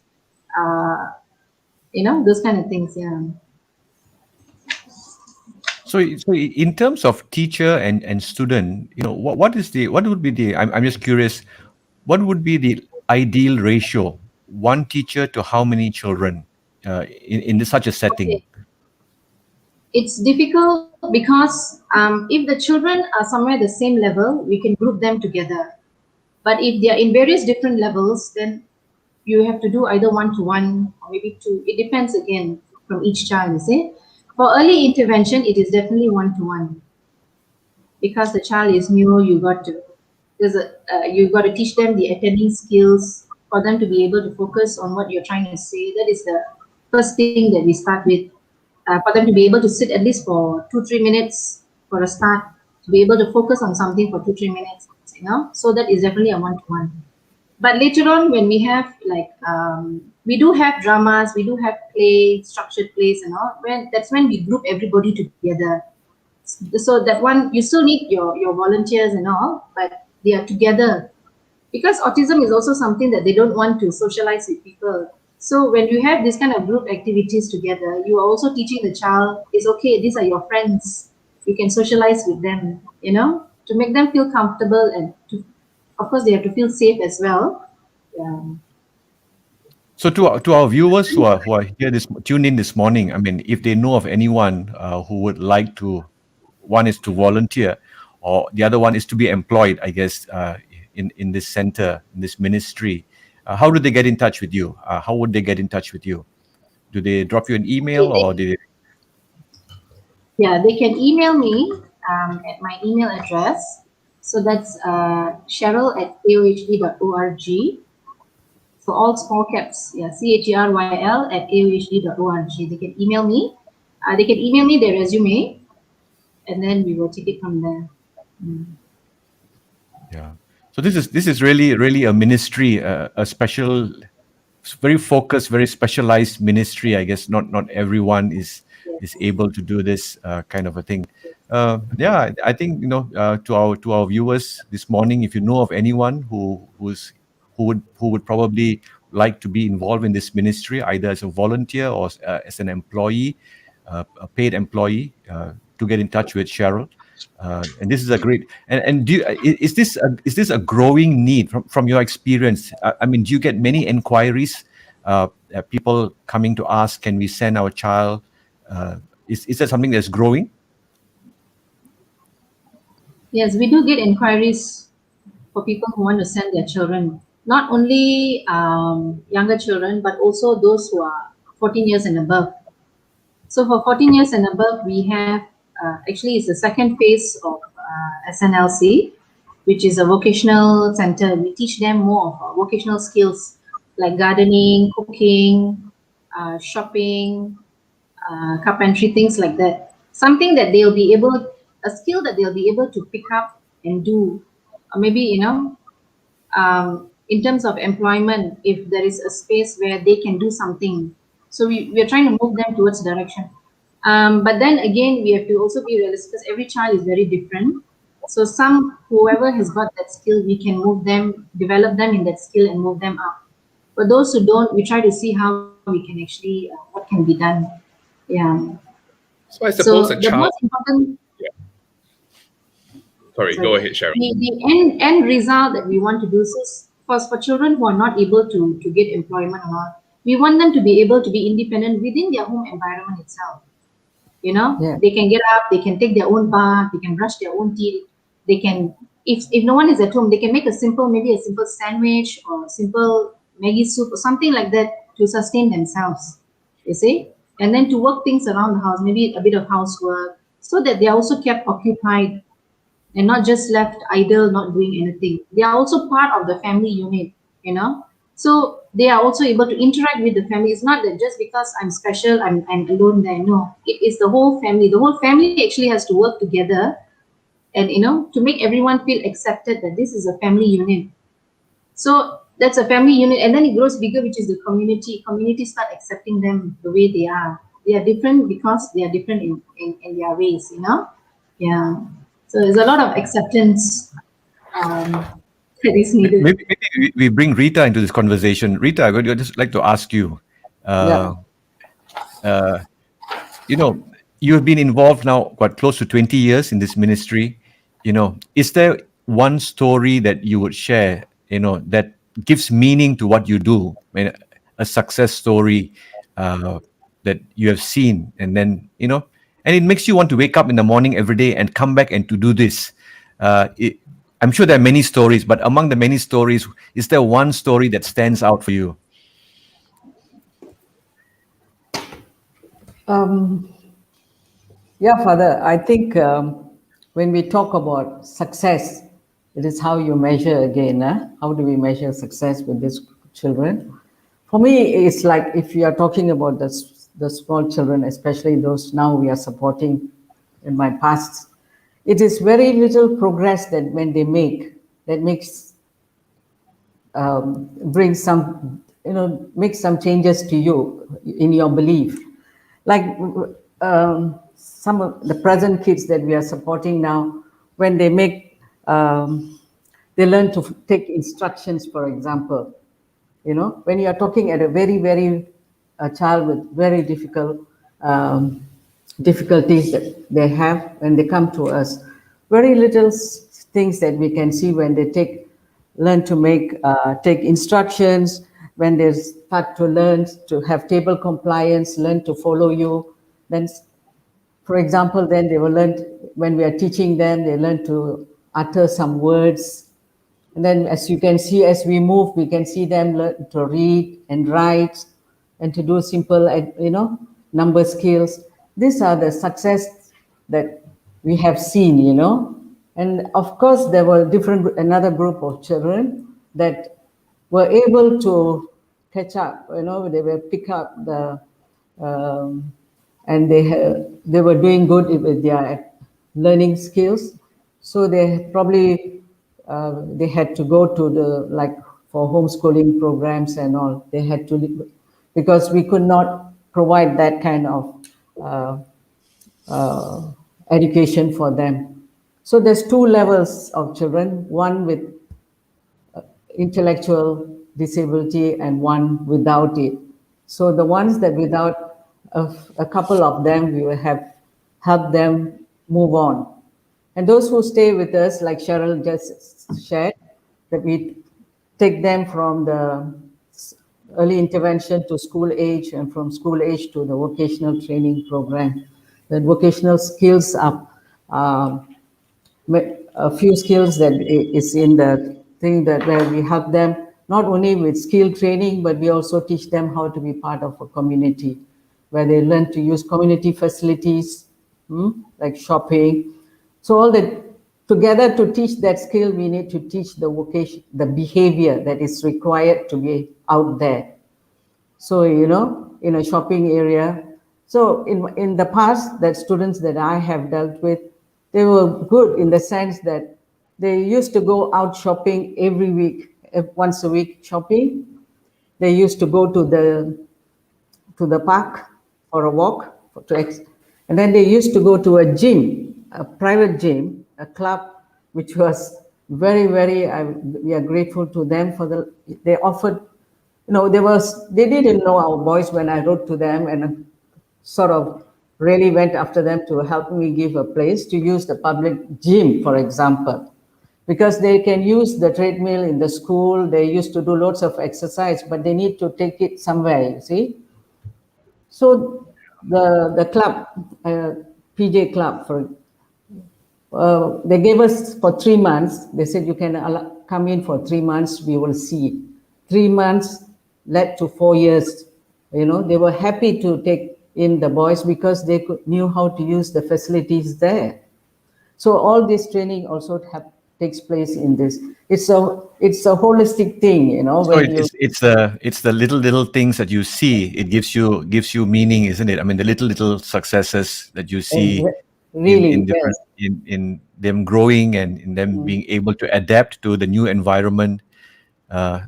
those kind of things. Yeah. So in terms of teacher and student, what would be the, I'm just curious, what would be the ideal ratio, one teacher to how many children in such a setting? Okay. It's difficult because if the children are somewhere the same level, we can group them together. But if they are in various different levels, then you have to do either 1-to-1 or maybe 2. It depends again from each child, you see. For early intervention, it is definitely 1-to-1 because the child is new. You got to teach them the attending skills for them to be able to focus on what you're trying to say. That is the first thing that we start with. For them to be able to sit at least for 2-3 minutes for a start, to be able to focus on something for 2-3 minutes, So that is definitely a 1-to-1. But later on, when we have we do have dramas, we do have structured plays and all. That's when we group everybody together. So that one, you still need your volunteers and all, but they are together. Because autism is also something that they don't want to socialize with people. So when you have this kind of group activities together, you are also teaching the child, it's okay, these are your friends. You can socialize with them, to make them feel comfortable, and of course they have to feel safe as well. Yeah. So to our viewers who are here tuned in this morning, I mean, if they know of anyone who would like to, one is to volunteer, or the other one is to be employed, I guess, in this center, in this ministry, how do they get in touch with you? How would they get in touch with you? Do they drop you an email, or do they? Yeah, they can email me at my email address. So that's cheryl@aohd.org. So all small caps, yeah, CHERYL@aohd.org. They can email me. They can email me their resume, and then we will take it from there. Yeah. So this is really a ministry, a special, very focused, very specialized ministry. I guess not everyone is able to do this kind of a thing. Yeah, I think to our viewers this morning, if you know of anyone who would probably like to be involved in this ministry, either as a volunteer or as an employee, a paid employee, to get in touch with Cheryl. And this is a great and is this a growing need from your experience? I mean, do you get many inquiries? People coming to ask, can we send our child? Is that something that's growing? Yes, we do get inquiries for people who want to send their children. Not only younger children, but also those who are 14 years and above. So for 14 years and above, we have actually it's the second phase of SNLC, which is a vocational center. We teach them more of vocational skills like gardening, cooking, shopping, carpentry, things like that. Something that they'll be able, a skill that they'll be able to pick up and do. Or maybe, in terms of employment, if there is a space where they can do something. So we're trying to move them towards direction. But then again, we have to also be realistic because every child is very different. So whoever has got that skill, we can move them, develop them in that skill and move them up. For those who don't, we try to see how we can actually, what can be done. Yeah. So I suppose So a the child. most important. Sorry, go ahead, Cheryl. The end result that we want to do is for children who are not able to get employment or not, we want them to be able to be independent within their home environment itself. Yeah. They can get up, they can take their own bath, they can brush their own teeth, they can, if no one is at home, they can make maybe a simple sandwich or a simple Maggi soup or something like that to sustain themselves, you see? And then to work things around the house, maybe a bit of housework, so that they are also kept occupied and not just left idle, not doing anything. They are also part of the family unit. So they are also able to interact with the family. It's not that just because I'm special, I'm alone there. No, it is the whole family. The whole family actually has to work together and, to make everyone feel accepted that this is a family unit. So that's a family unit. And then it grows bigger, which is the community. Community start accepting them the way they are. They are different because they are different in their ways. Yeah. So there's a lot of acceptance that is needed. Maybe we bring Rita into this conversation. Rita, I would just like to ask you. You have been involved now close to 20 years in this ministry. Is there one story that you would share, that gives meaning to what you do? I mean, a success story that you have seen, and then, and it makes you want to wake up in the morning every day and come back and to do this. I'm sure there are many stories, but among the many stories, is there one story that stands out for you? Yeah, Father, I think when we talk about success, it is how you measure again. How do we measure success with these children? For me, it's like if you are talking about the small children, especially those now we are supporting in my past, it is very little progress that when they make, that makes bring some, make some changes to you in your belief. Like some of the present kids that we are supporting now, when they make, they learn to take instructions, for example. When you are talking at a very, very a child with very difficulties that they have when they come to us, very little things that we can see when they learn to take instructions, when they start to learn to have table compliance, learn to follow you. Then, for example, then they will learn, when we are teaching them, they learn to utter some words. And then as you can see, as we move, we can see them learn to read and write and to do simple, number skills. These are the success that we have seen, you know. And of course, there were another group of children that were able to catch up, you know, they will pick up the, and they were doing good with their learning skills. So they probably, they had to go to the, like for homeschooling programs and all, they had to, because we could not provide that kind of education for them. So there's two levels of children, one with intellectual disability and one without it. So the ones that without, a couple of them, we will have helped them move on. And those who stay with us, like Cheryl just shared, that we take them from the early intervention to school age, and from school age to the vocational training program. The vocational skills are a few skills that is in the thing that where we help them not only with skill training, but we also teach them how to be part of a community, where they learn to use community facilities, like shopping. So all that together, to teach that skill, we need to teach the vocation, the behavior that is required to be out there. So, you know, in a shopping area. So in the past, that students that I have dealt with, they were good in the sense that they used to go out shopping every week, once a week shopping. They used to go to the park for a walk, and then they used to go to a gym, a private gym, a club, which was very, very, we are grateful to them for they offered, you know, they didn't know our voice when I wrote to them and sort of really went after them to help me give a place to use the public gym, for example, because they can use the treadmill in the school. They used to do lots of exercise, but they need to take it somewhere, you see. So the club, PJ club, they gave us for 3 months. They said, you can come in for 3 months, we will see. 3 months led to 4 years. You know, they were happy to take in the boys because they knew how to use the facilities there. So all this training also takes place in this. It's a holistic thing, you know. So it's the little things that you see. It gives you meaning, isn't it? I mean, the little successes that you see really, in different, yes. in them growing and in them being able to adapt to the new environment.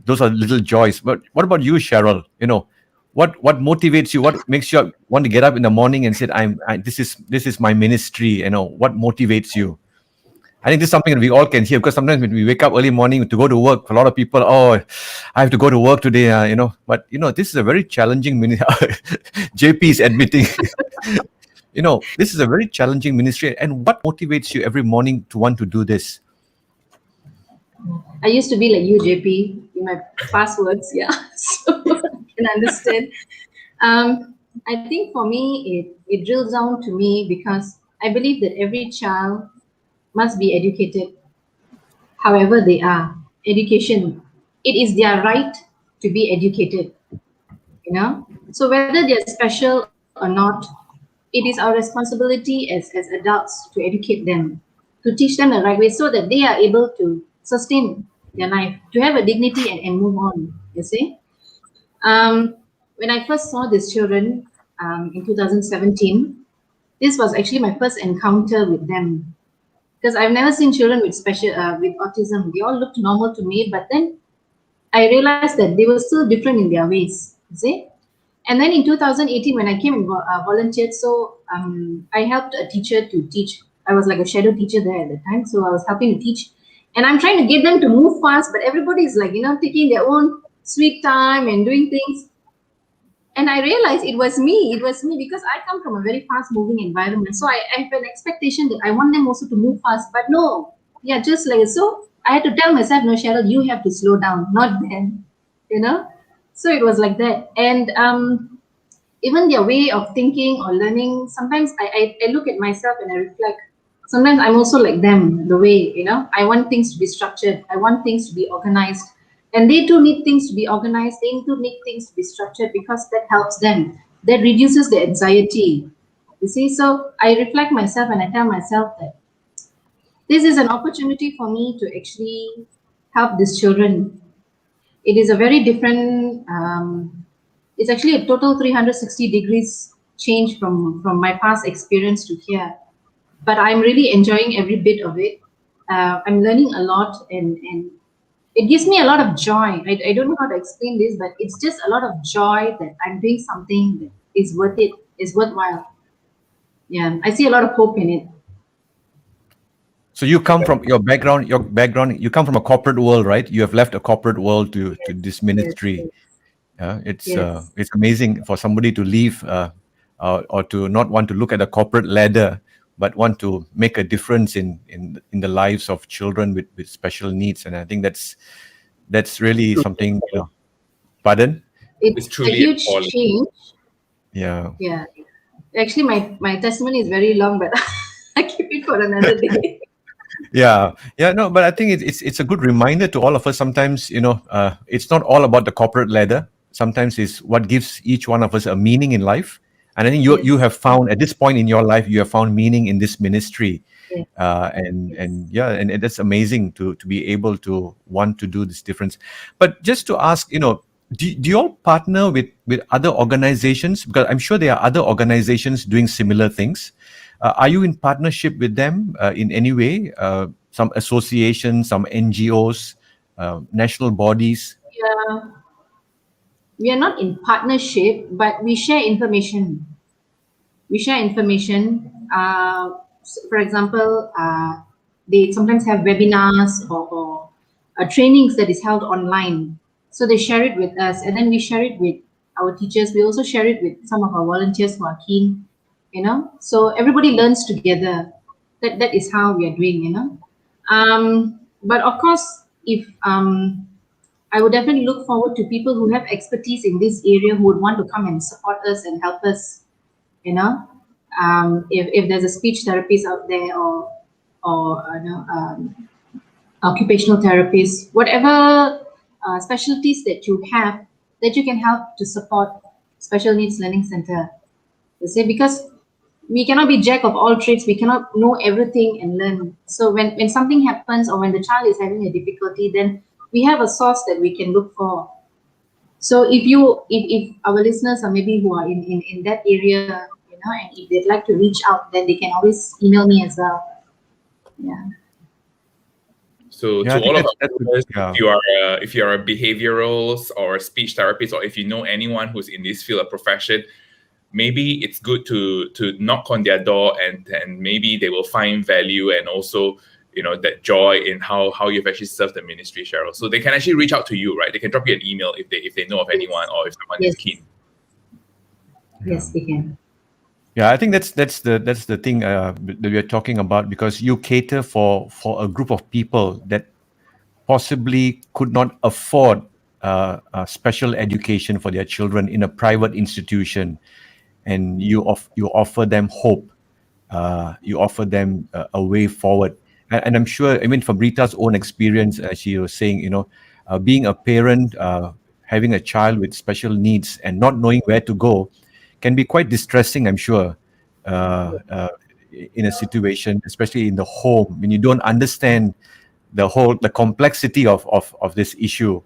Those are little joys. But what about you, Cheryl? You know, what motivates you? What makes you want to get up in the morning and say, this is my ministry? You know, what motivates you? I think this is something that we all can hear, because sometimes when we wake up early morning to go to work, for a lot of people, I have to go to work today, you know. But, you know, this is a very challenging ministry. JP is admitting, you know, this is a very challenging ministry. And what motivates you every morning to want to do this? I used to be like you, JP, in my past words, yeah. So I can understand. I think for me, it drills down to me because I believe that every child must be educated, however they are. Education, it is their right to be educated, you know. So whether they're special or not, it is our responsibility as adults to educate them, to teach them the right way so that they are able to sustain their life, to have a dignity and move on, you see. When I first saw these children in 2017, this was actually my first encounter with them, because I've never seen children with with autism. They all looked normal to me, but then I realized that they were still different in their ways, you see. And then in 2018, when I came and volunteered, so I helped a teacher to teach. I was like a shadow teacher there at the time, so I was helping to teach. And I'm trying to get them to move fast, but everybody is like, you know, taking their own sweet time and doing things. And I realized it was me because I come from a very fast moving environment. So I have an expectation that I want them also to move fast, but no, yeah, just like so. I had to tell myself, no, Cheryl, you have to slow down, not them, you know. So it was like that. And even their way of thinking or learning, sometimes I look at myself and I reflect. Sometimes I'm also like them, the way, you know, I want things to be structured. I want things to be organized. And they too need things to be organized. They too need things to be structured because that helps them. That reduces the anxiety. You see, so I reflect myself and I tell myself that this is an opportunity for me to actually help these children. It is a very different, it's actually a total 360 degrees change from my past experience to here. But I'm really enjoying every bit of it. I'm learning a lot, and it gives me a lot of joy. I don't know how to explain this, but it's just a lot of joy that I'm doing something that is worth it, is worthwhile. Yeah, I see a lot of hope in it. So you come from your background. You come from a corporate world, right? You have left a corporate world to this ministry. Yes, Yeah, yes. it's amazing for somebody to leave or to not want to look at the corporate ladder, but want to make a difference in the lives of children with special needs. And I think that's really something. Pardon? It's It's a truly a huge calling. change. Yeah. Yeah. Actually, my testimony is very long, but I keep it for another day. Yeah, no, but I think it's a good reminder to all of us. Sometimes, it's not all about the corporate ladder. Sometimes it's what gives each one of us a meaning in life. And I think you Yes, have found at this point in your life, you have found meaning in this ministry. yes, And yes. yeah, and that's amazing to be able to want to do this difference. But just to ask, do you all partner with other organizations? Because I'm sure there are other organizations doing similar things. Are you in partnership with them in any way? Some associations, some NGOs, national bodies? Yeah, we are not in partnership, but we share information. We share information. For example, they sometimes have webinars or trainings that is held online. So they share it with us, and then we share it with our teachers. We also share it with some of our volunteers who are keen. So everybody learns together. That is how we are doing. But of course, if I would definitely look forward to people who have expertise in this area who would want to come and support us and help us. you know if there's a speech therapist out there, or occupational therapist, whatever specialties that you have, that you can help to support special needs learning center. You see, because we cannot be jack of all trades, we cannot know everything and learn. So when something happens, or when the child is having a difficulty, then we have a source that we can look for. So if our listeners are maybe who are in that area, and if they'd like to reach out, then they can always email me as well. Yeah. So Yeah, to I think all of our that's viewers, yeah. if you are a behavioral or a speech therapist, or if you know anyone who's in this field of profession, maybe it's good to knock on their door, and maybe they will find value, and also that joy in how you've actually served the ministry, Cheryl. So they can actually reach out to you, right? They can drop you an email if they know of anyone, or if someone is Yes. keen. Yes, they can. Yeah, I think that's the thing that we are talking about, because you cater for a group of people that possibly could not afford special education for their children in a private institution, and you offer them hope. You offer them a way forward, and I'm sure. I mean, from Rita's own experience, she was saying, being a parent, having a child with special needs, and not knowing where to go, can be quite distressing. I'm sure, in a situation, especially in the home, when you don't understand the complexity of this issue,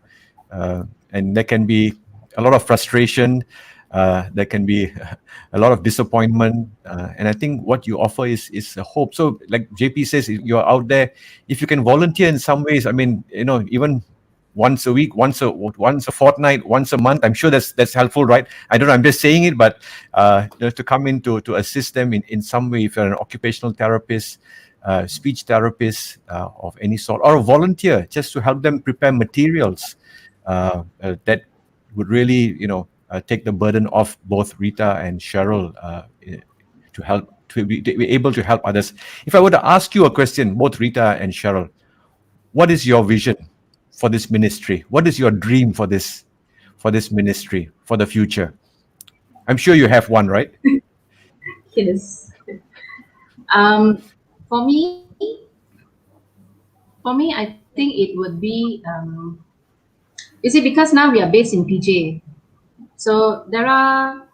and there can be a lot of frustration, there can be a lot of disappointment, and I think what you offer is a hope. So like JP says, if you're out there, if you can volunteer in some ways, I mean, even once a week, once a fortnight, once a month, I'm sure that's helpful, right? I don't know, I'm just saying it, but to come in to assist them in some way, if you're an occupational therapist, speech therapist of any sort, or a volunteer, just to help them prepare materials that would really, take the burden off both Rita and Cheryl, to be able to help others. If I were to ask you a question, both Rita and Cheryl, what is your vision for this ministry? What is your dream for this ministry for the future? I'm sure you have one, right? Yes. Um, for me, I think it would be, you see, because now we are based in PJ, so there are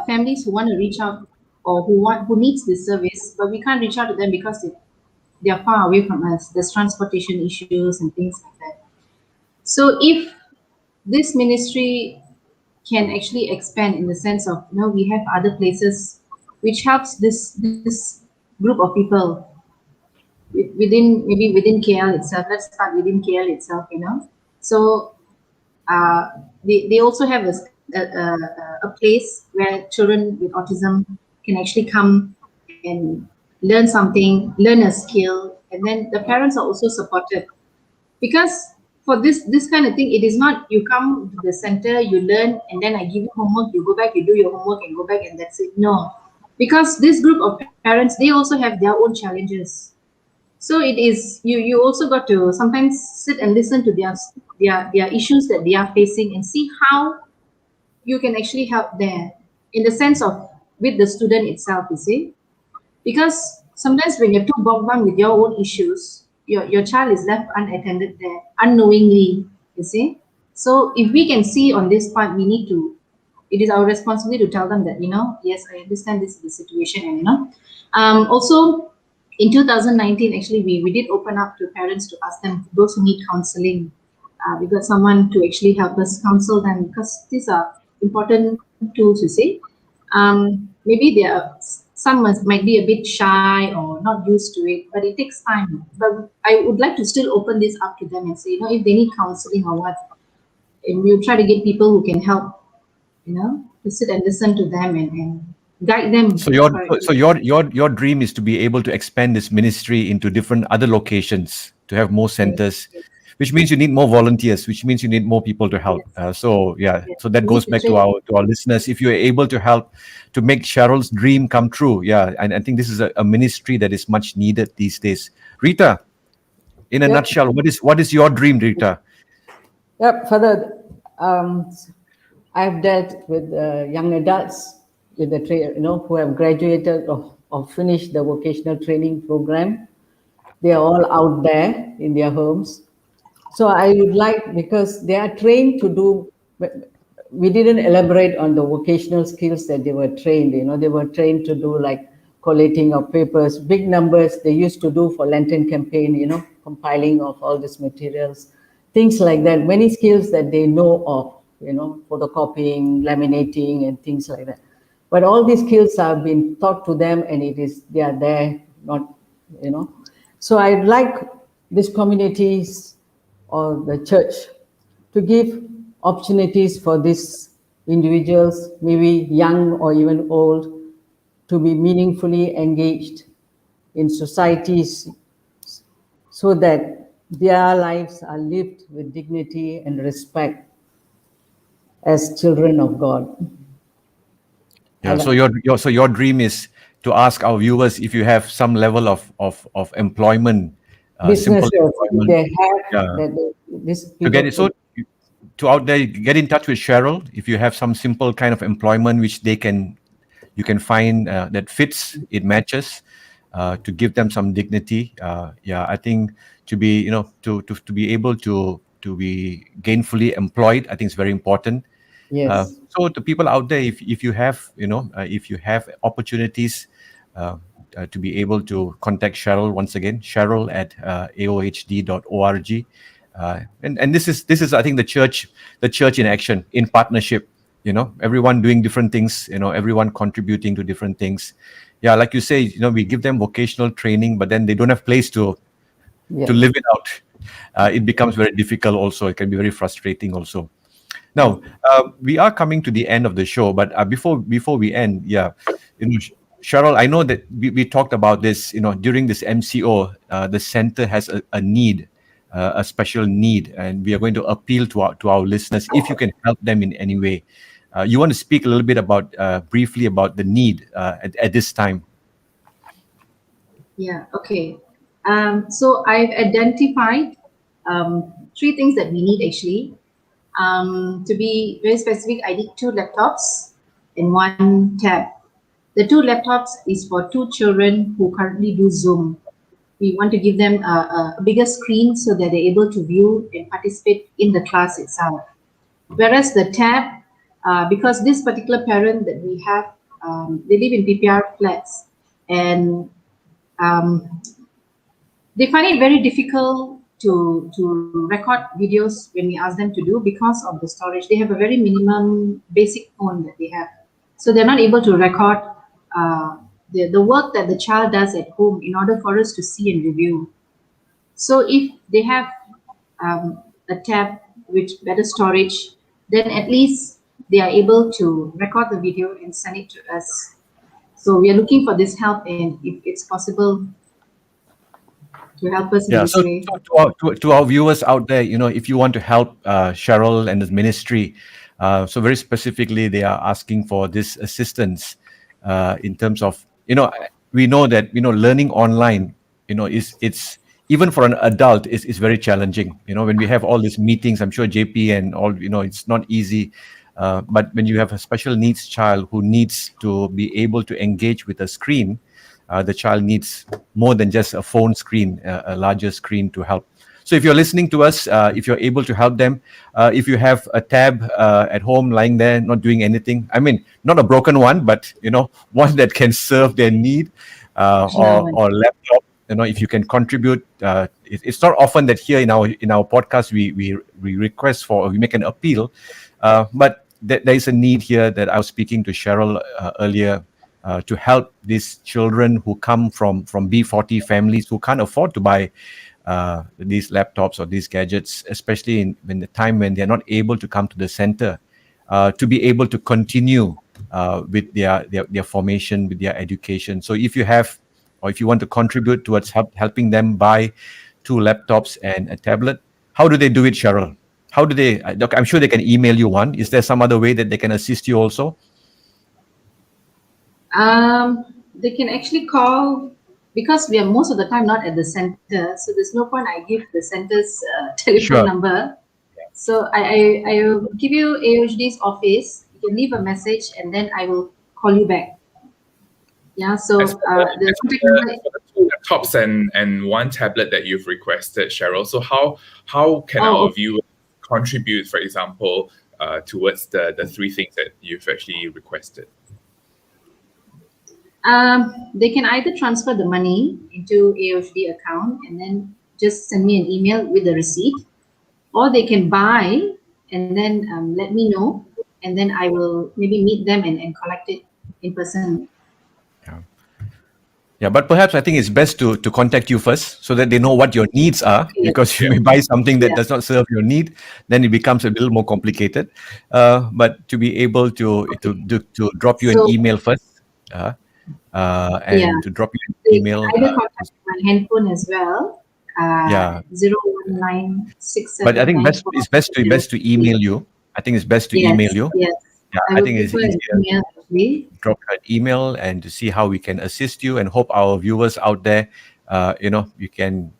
families who want to reach out or who needs this service, but we can't reach out to them because they are far away from us. There's transportation issues and things like that. So if this ministry can actually expand in the sense of, we have other places which helps this group of people within KL itself. Let's start within KL itself, So they also have a place where children with autism can actually come and learn something, learn a skill, and then the parents are also supported. Because for this kind of thing, it is not you come to the center, you learn, and then I give you homework, you go back, you do your homework and go back, and that's it. No, because this group of parents, they also have their own challenges. So it is you also got to sometimes sit and listen to their issues that they are facing and see how you can actually help there in the sense of with the student itself, you see. Because sometimes when you're too bogged down with your own issues, your child is left unattended there, unknowingly, you see. So if we can see on this part, it is our responsibility to tell them that, yes, I understand this is the situation. And, also in 2019, actually, we did open up to parents to ask them, those who need counseling, we got someone to actually help us counsel them because these are important tools, you see. Maybe some might be a bit shy or not used to it, but it takes time. But I would like to still open this up to them and say, if they need counseling or what, and we'll try to get people who can help, to sit and listen to them and guide them. So your dream is to be able to expand this ministry into different other locations, to have more centers, Yes. which means you need more volunteers, which means you need more people to help. So that We goes need back to to our listeners. If you're able to help to make Cheryl's dream come true, and I think this is a ministry that is much needed these days. Rita, in a Yep. nutshell, what is your dream, Rita? Yep. Further, I've dealt with young adults with who have graduated or finished the vocational training program. They are all out there in their homes. So I would like, because they are trained to do, we didn't elaborate on the vocational skills that they were trained. They were trained to do like collating of papers, big numbers they used to do for Lenten campaign, compiling of all these materials, things like that. Many skills that they know of, photocopying, laminating, and things like that. But all these skills have been taught to them, and they are there, not, So I'd like these communities or the church to give opportunities for these individuals, maybe young or even old, to be meaningfully engaged in societies so that their lives are lived with dignity and respect as children of God. Yeah. So your dream is to ask our viewers if you have some level of employment, simple Businesses, employment. they have Yeah. that these To get it, people. to out there, get in touch with Cheryl if you have some simple kind of employment which you can find that fits, it matches, to give them some dignity. I think to be to be able to be gainfully employed, I think is very important. Yes. So the people out there, if you have if you have opportunities to be able to contact Cheryl once again, Cheryl at aohd.org. And this is I think the church in action, in partnership. Everyone doing different things. Everyone contributing to different things. Yeah, like you say, we give them vocational training, but then they don't have place to live it out. It becomes very difficult. Also, it can be very frustrating. Also. Now, we are coming to the end of the show, but before we end, Cheryl, I know that we talked about this. During this MCO, the center has a need. A special need, and we are going to appeal to our listeners if you can help them in any way. You want to speak a little bit about briefly about the need at this time? Yeah, okay. So I've identified 3 things that we need actually. To be very specific, I need 2 laptops and 1 tab. The 2 laptops is for 2 children who currently do Zoom. We want to give them a bigger screen so that they're able to view and participate in the class itself. Whereas the tab, because this particular parent that we have they live in PPR flats, and they find it very difficult to record videos when we ask them to do because of the storage. They have a very minimum basic phone that they have. So they're not able to record the work that the child does at home in order for us to see and review. So if they have a tab with better storage, then at least they are able to record the video and send it to us. So we are looking for this help, and if it's possible, to help us in this way. To our viewers out there, if you want to help Cheryl and the ministry, so very specifically, they are asking for this assistance in terms of, we know that, learning online, it's even for an adult is very challenging. When we have all these meetings, I'm sure JP and all, it's not easy. But when you have a special needs child who needs to be able to engage with a screen, the child needs more than just a phone screen, a larger screen to help. So if you're listening to us, if you're able to help them, if you have a tab at home lying there, not doing anything, I mean, not a broken one, but, one that can serve their need, or laptop, if you can contribute. It's not often that here in our podcast, we request for, or we make an appeal, but there is a need here that I was speaking to Cheryl earlier, to help these children who come from B40 families who can't afford to buy these laptops or these gadgets, especially in the time when they're not able to come to the center, to be able to continue with their formation, with their education. So if you have, or if you want to contribute towards helping them buy 2 laptops and a tablet, how do they do it, Cheryl? How do they? I'm sure they can email you one. Is there some other way that they can assist you also? They can actually call, because we are most of the time not at the center, so there's no point I give the center's telephone number. So I will give you AOHD's office. You can leave a message, and then I will call you back. Yeah. So the contact number. For the 2 laptops and 1 tablet that you've requested, Cheryl. So how can our viewers contribute, for example, towards the 3 things that you've actually requested? They can either transfer the money into AOHD account and then just send me an email with the receipt, or they can buy and then let me know, and then I will maybe meet them and collect it in person. Yeah, but perhaps I think it's best to contact you first so that they know what your needs are, because you may buy something that does not serve your need, then it becomes a little more complicated. But to be able to drop you an email first, and to drop you an email. Either contact my handphone as well. 01967. But I think it's best to email you. I think it's best to email you. Yes. Yeah, I think it's easier. Drop an email and to see how we can assist you, and hope our viewers out there, you can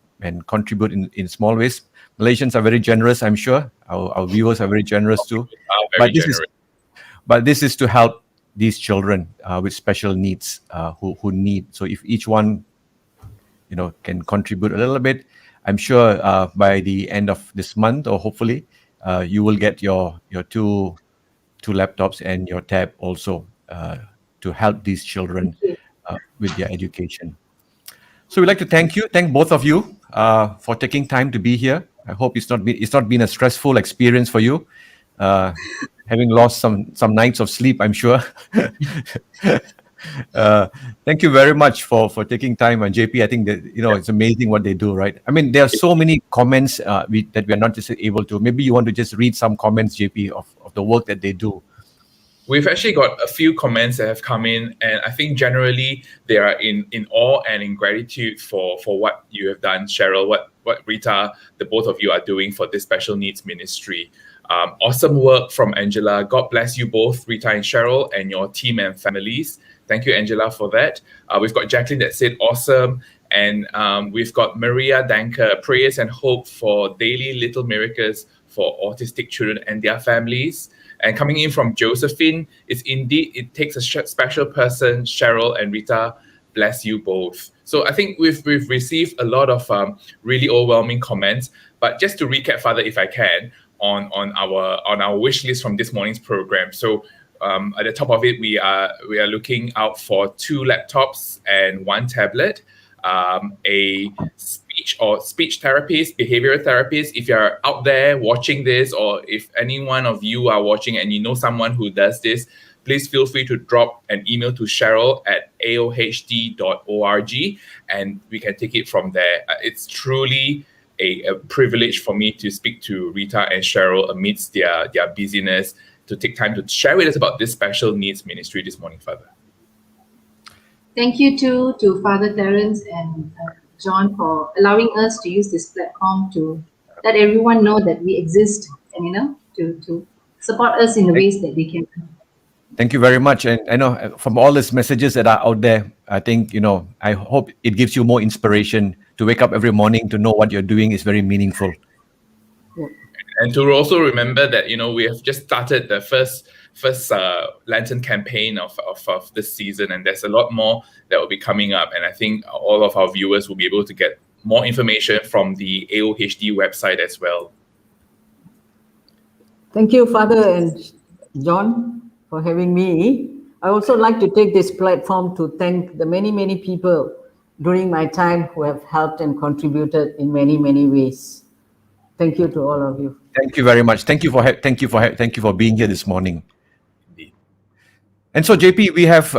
contribute in small ways. Malaysians are very generous, I'm sure. Our viewers are very generous too. But this is to help these children with special needs who need. So if each one, can contribute a little bit, I'm sure by the end of this month, or hopefully, you will get your 2 laptops and your tab also to help these children with their education. So we'd like to thank both of you for taking time to be here. I hope it's not been a stressful experience for you, having lost some nights of sleep, I'm sure. Thank you very much for taking time. And JP, I think that it's amazing what they do, right? I mean, there are so many comments that we are not just able to. Maybe you want to just read some comments, JP, of the work that they do. We've actually got a few comments that have come in, and I think generally they are in awe and in gratitude for what you have done, Cheryl, what Rita, the both of you are doing for this special needs ministry. Awesome work from Angela. God bless you both, Rita and Cheryl, and your team and families. Thank you, Angela, for that. We've got Jacqueline that said awesome. And we've got Maria Danker, prayers and hope for daily little miracles for autistic children and their families. And coming in from Josephine, it takes a special person, Cheryl and Rita. Bless you both. So I think we've received a lot of really overwhelming comments. But just to recap, Father, if I can, on our wish list from this morning's program. So at the top of it, we are looking out for 2 laptops and 1 tablet. A speech therapist, behavioral therapist. If you're out there watching this, or if any one of you are watching and you know someone who does this, please feel free to drop an email to Cheryl at aohd.org, and we can take it from there. It's truly a privilege for me to speak to Rita and Cheryl amidst their busyness, to take time to share with us about this special needs ministry this morning, Father. Thank you to Father Terence and John for allowing us to use this platform to let everyone know that we exist, and to support us in the ways that they can. Thank you very much. And I know from all these messages that are out there, I think, I hope it gives you more inspiration to wake up every morning to know what you're doing is very meaningful. Yeah. And to also remember that, we have just started the first Lenten campaign of this season, and there's a lot more that will be coming up. And I think all of our viewers will be able to get more information from the AOHD website as well. Thank you, Father and John, for having me. I also like to take this platform to thank the many, many people during my time who have helped and contributed in many, many ways. Thank you to all of you. Thank you very much. Thank you for being here this morning. Indeed. And so, JP, we have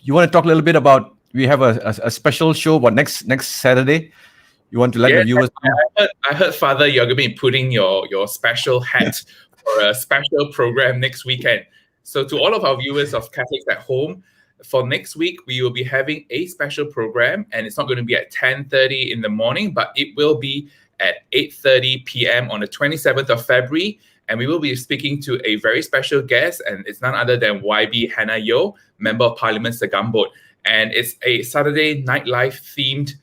you want to talk a little bit about, we have a special show next Saturday. You want to let the viewers know? I heard, Father, you're going to be putting your special hat for a special program next weekend. So to all of our viewers of Catholics at Home, for next week, we will be having a special program, and it's not going to be at 10:30 in the morning, but it will be at 8:30 p.m. on the 27th of February. And we will be speaking to a very special guest, and it's none other than YB Hannah Yeoh, Member of Parliament Segambut. And it's a Saturday nightlife themed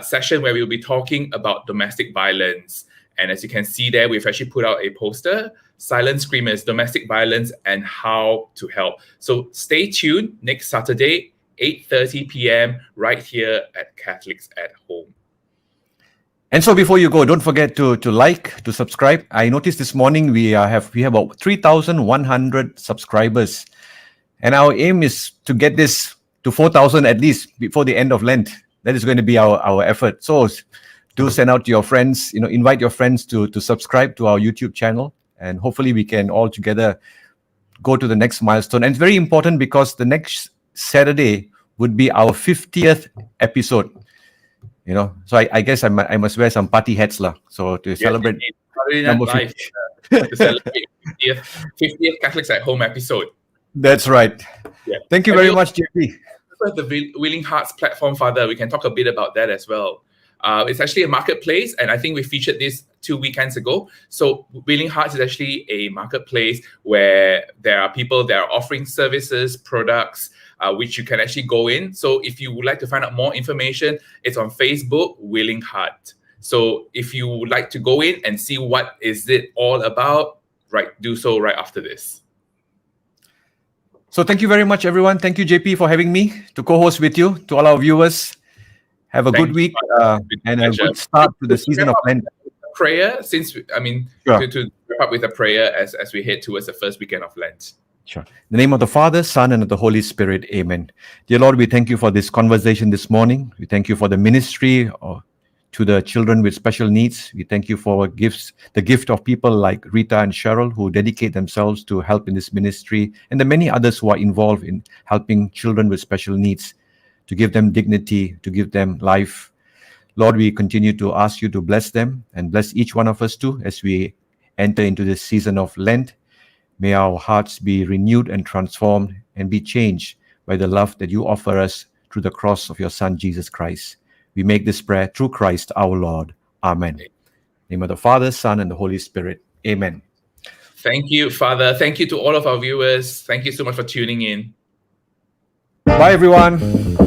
session where we'll be talking about domestic violence. And as you can see there, we've actually put out a poster, Silent Screamers, Domestic Violence and How to Help. So stay tuned next Saturday, 8:30 p.m. right here at Catholics at Home. And so before you go, don't forget to like, to subscribe. I noticed this morning we have about 3,100 subscribers. And our aim is to get this to 4,000 at least before the end of Lent. That is going to be our effort. So do send out to your friends, invite your friends to subscribe to our YouTube channel. And hopefully we can all together go to the next milestone. And it's very important because the next Saturday would be our 50th episode. So I guess I must wear some party hats lah. So to celebrate number 50. To celebrate 50th Catholics at Home episode. That's right. Yeah. Thank you very much, JP. The Willing Hearts platform, Father, we can talk a bit about that as well. It's actually a marketplace, and I think we featured this 2 weekends ago. So Willing Hearts is actually a marketplace where there are people that are offering services, products, which you can actually go in. So if you would like to find out more information, it's on Facebook, Willing Heart. So if you would like to go in and see what is it all about, do so right after this. So thank you very much, everyone. Thank you, JP, for having me to co-host with you. To all our viewers, have a good week and a good start to the season of Lent. Prayer, to wrap up with a prayer as we head towards the first weekend of Lent. Sure. In the name of the Father, Son, and of the Holy Spirit. Amen. Dear Lord, we thank you for this conversation this morning. We thank you for the ministry to the children with special needs. We thank you for the gift of people like Rita and Cheryl who dedicate themselves to help in this ministry, and the many others who are involved in helping children with special needs, to give them dignity, to give them life. Lord, we continue to ask you to bless them and bless each one of us too as we enter into this season of Lent. May our hearts be renewed and transformed and be changed by the love that you offer us through the cross of your Son, Jesus Christ. We make this prayer through Christ our Lord. Amen. In the name of the Father, Son, and the Holy Spirit. Amen. Thank you, Father. Thank you to all of our viewers. Thank you so much for tuning in. Bye, everyone.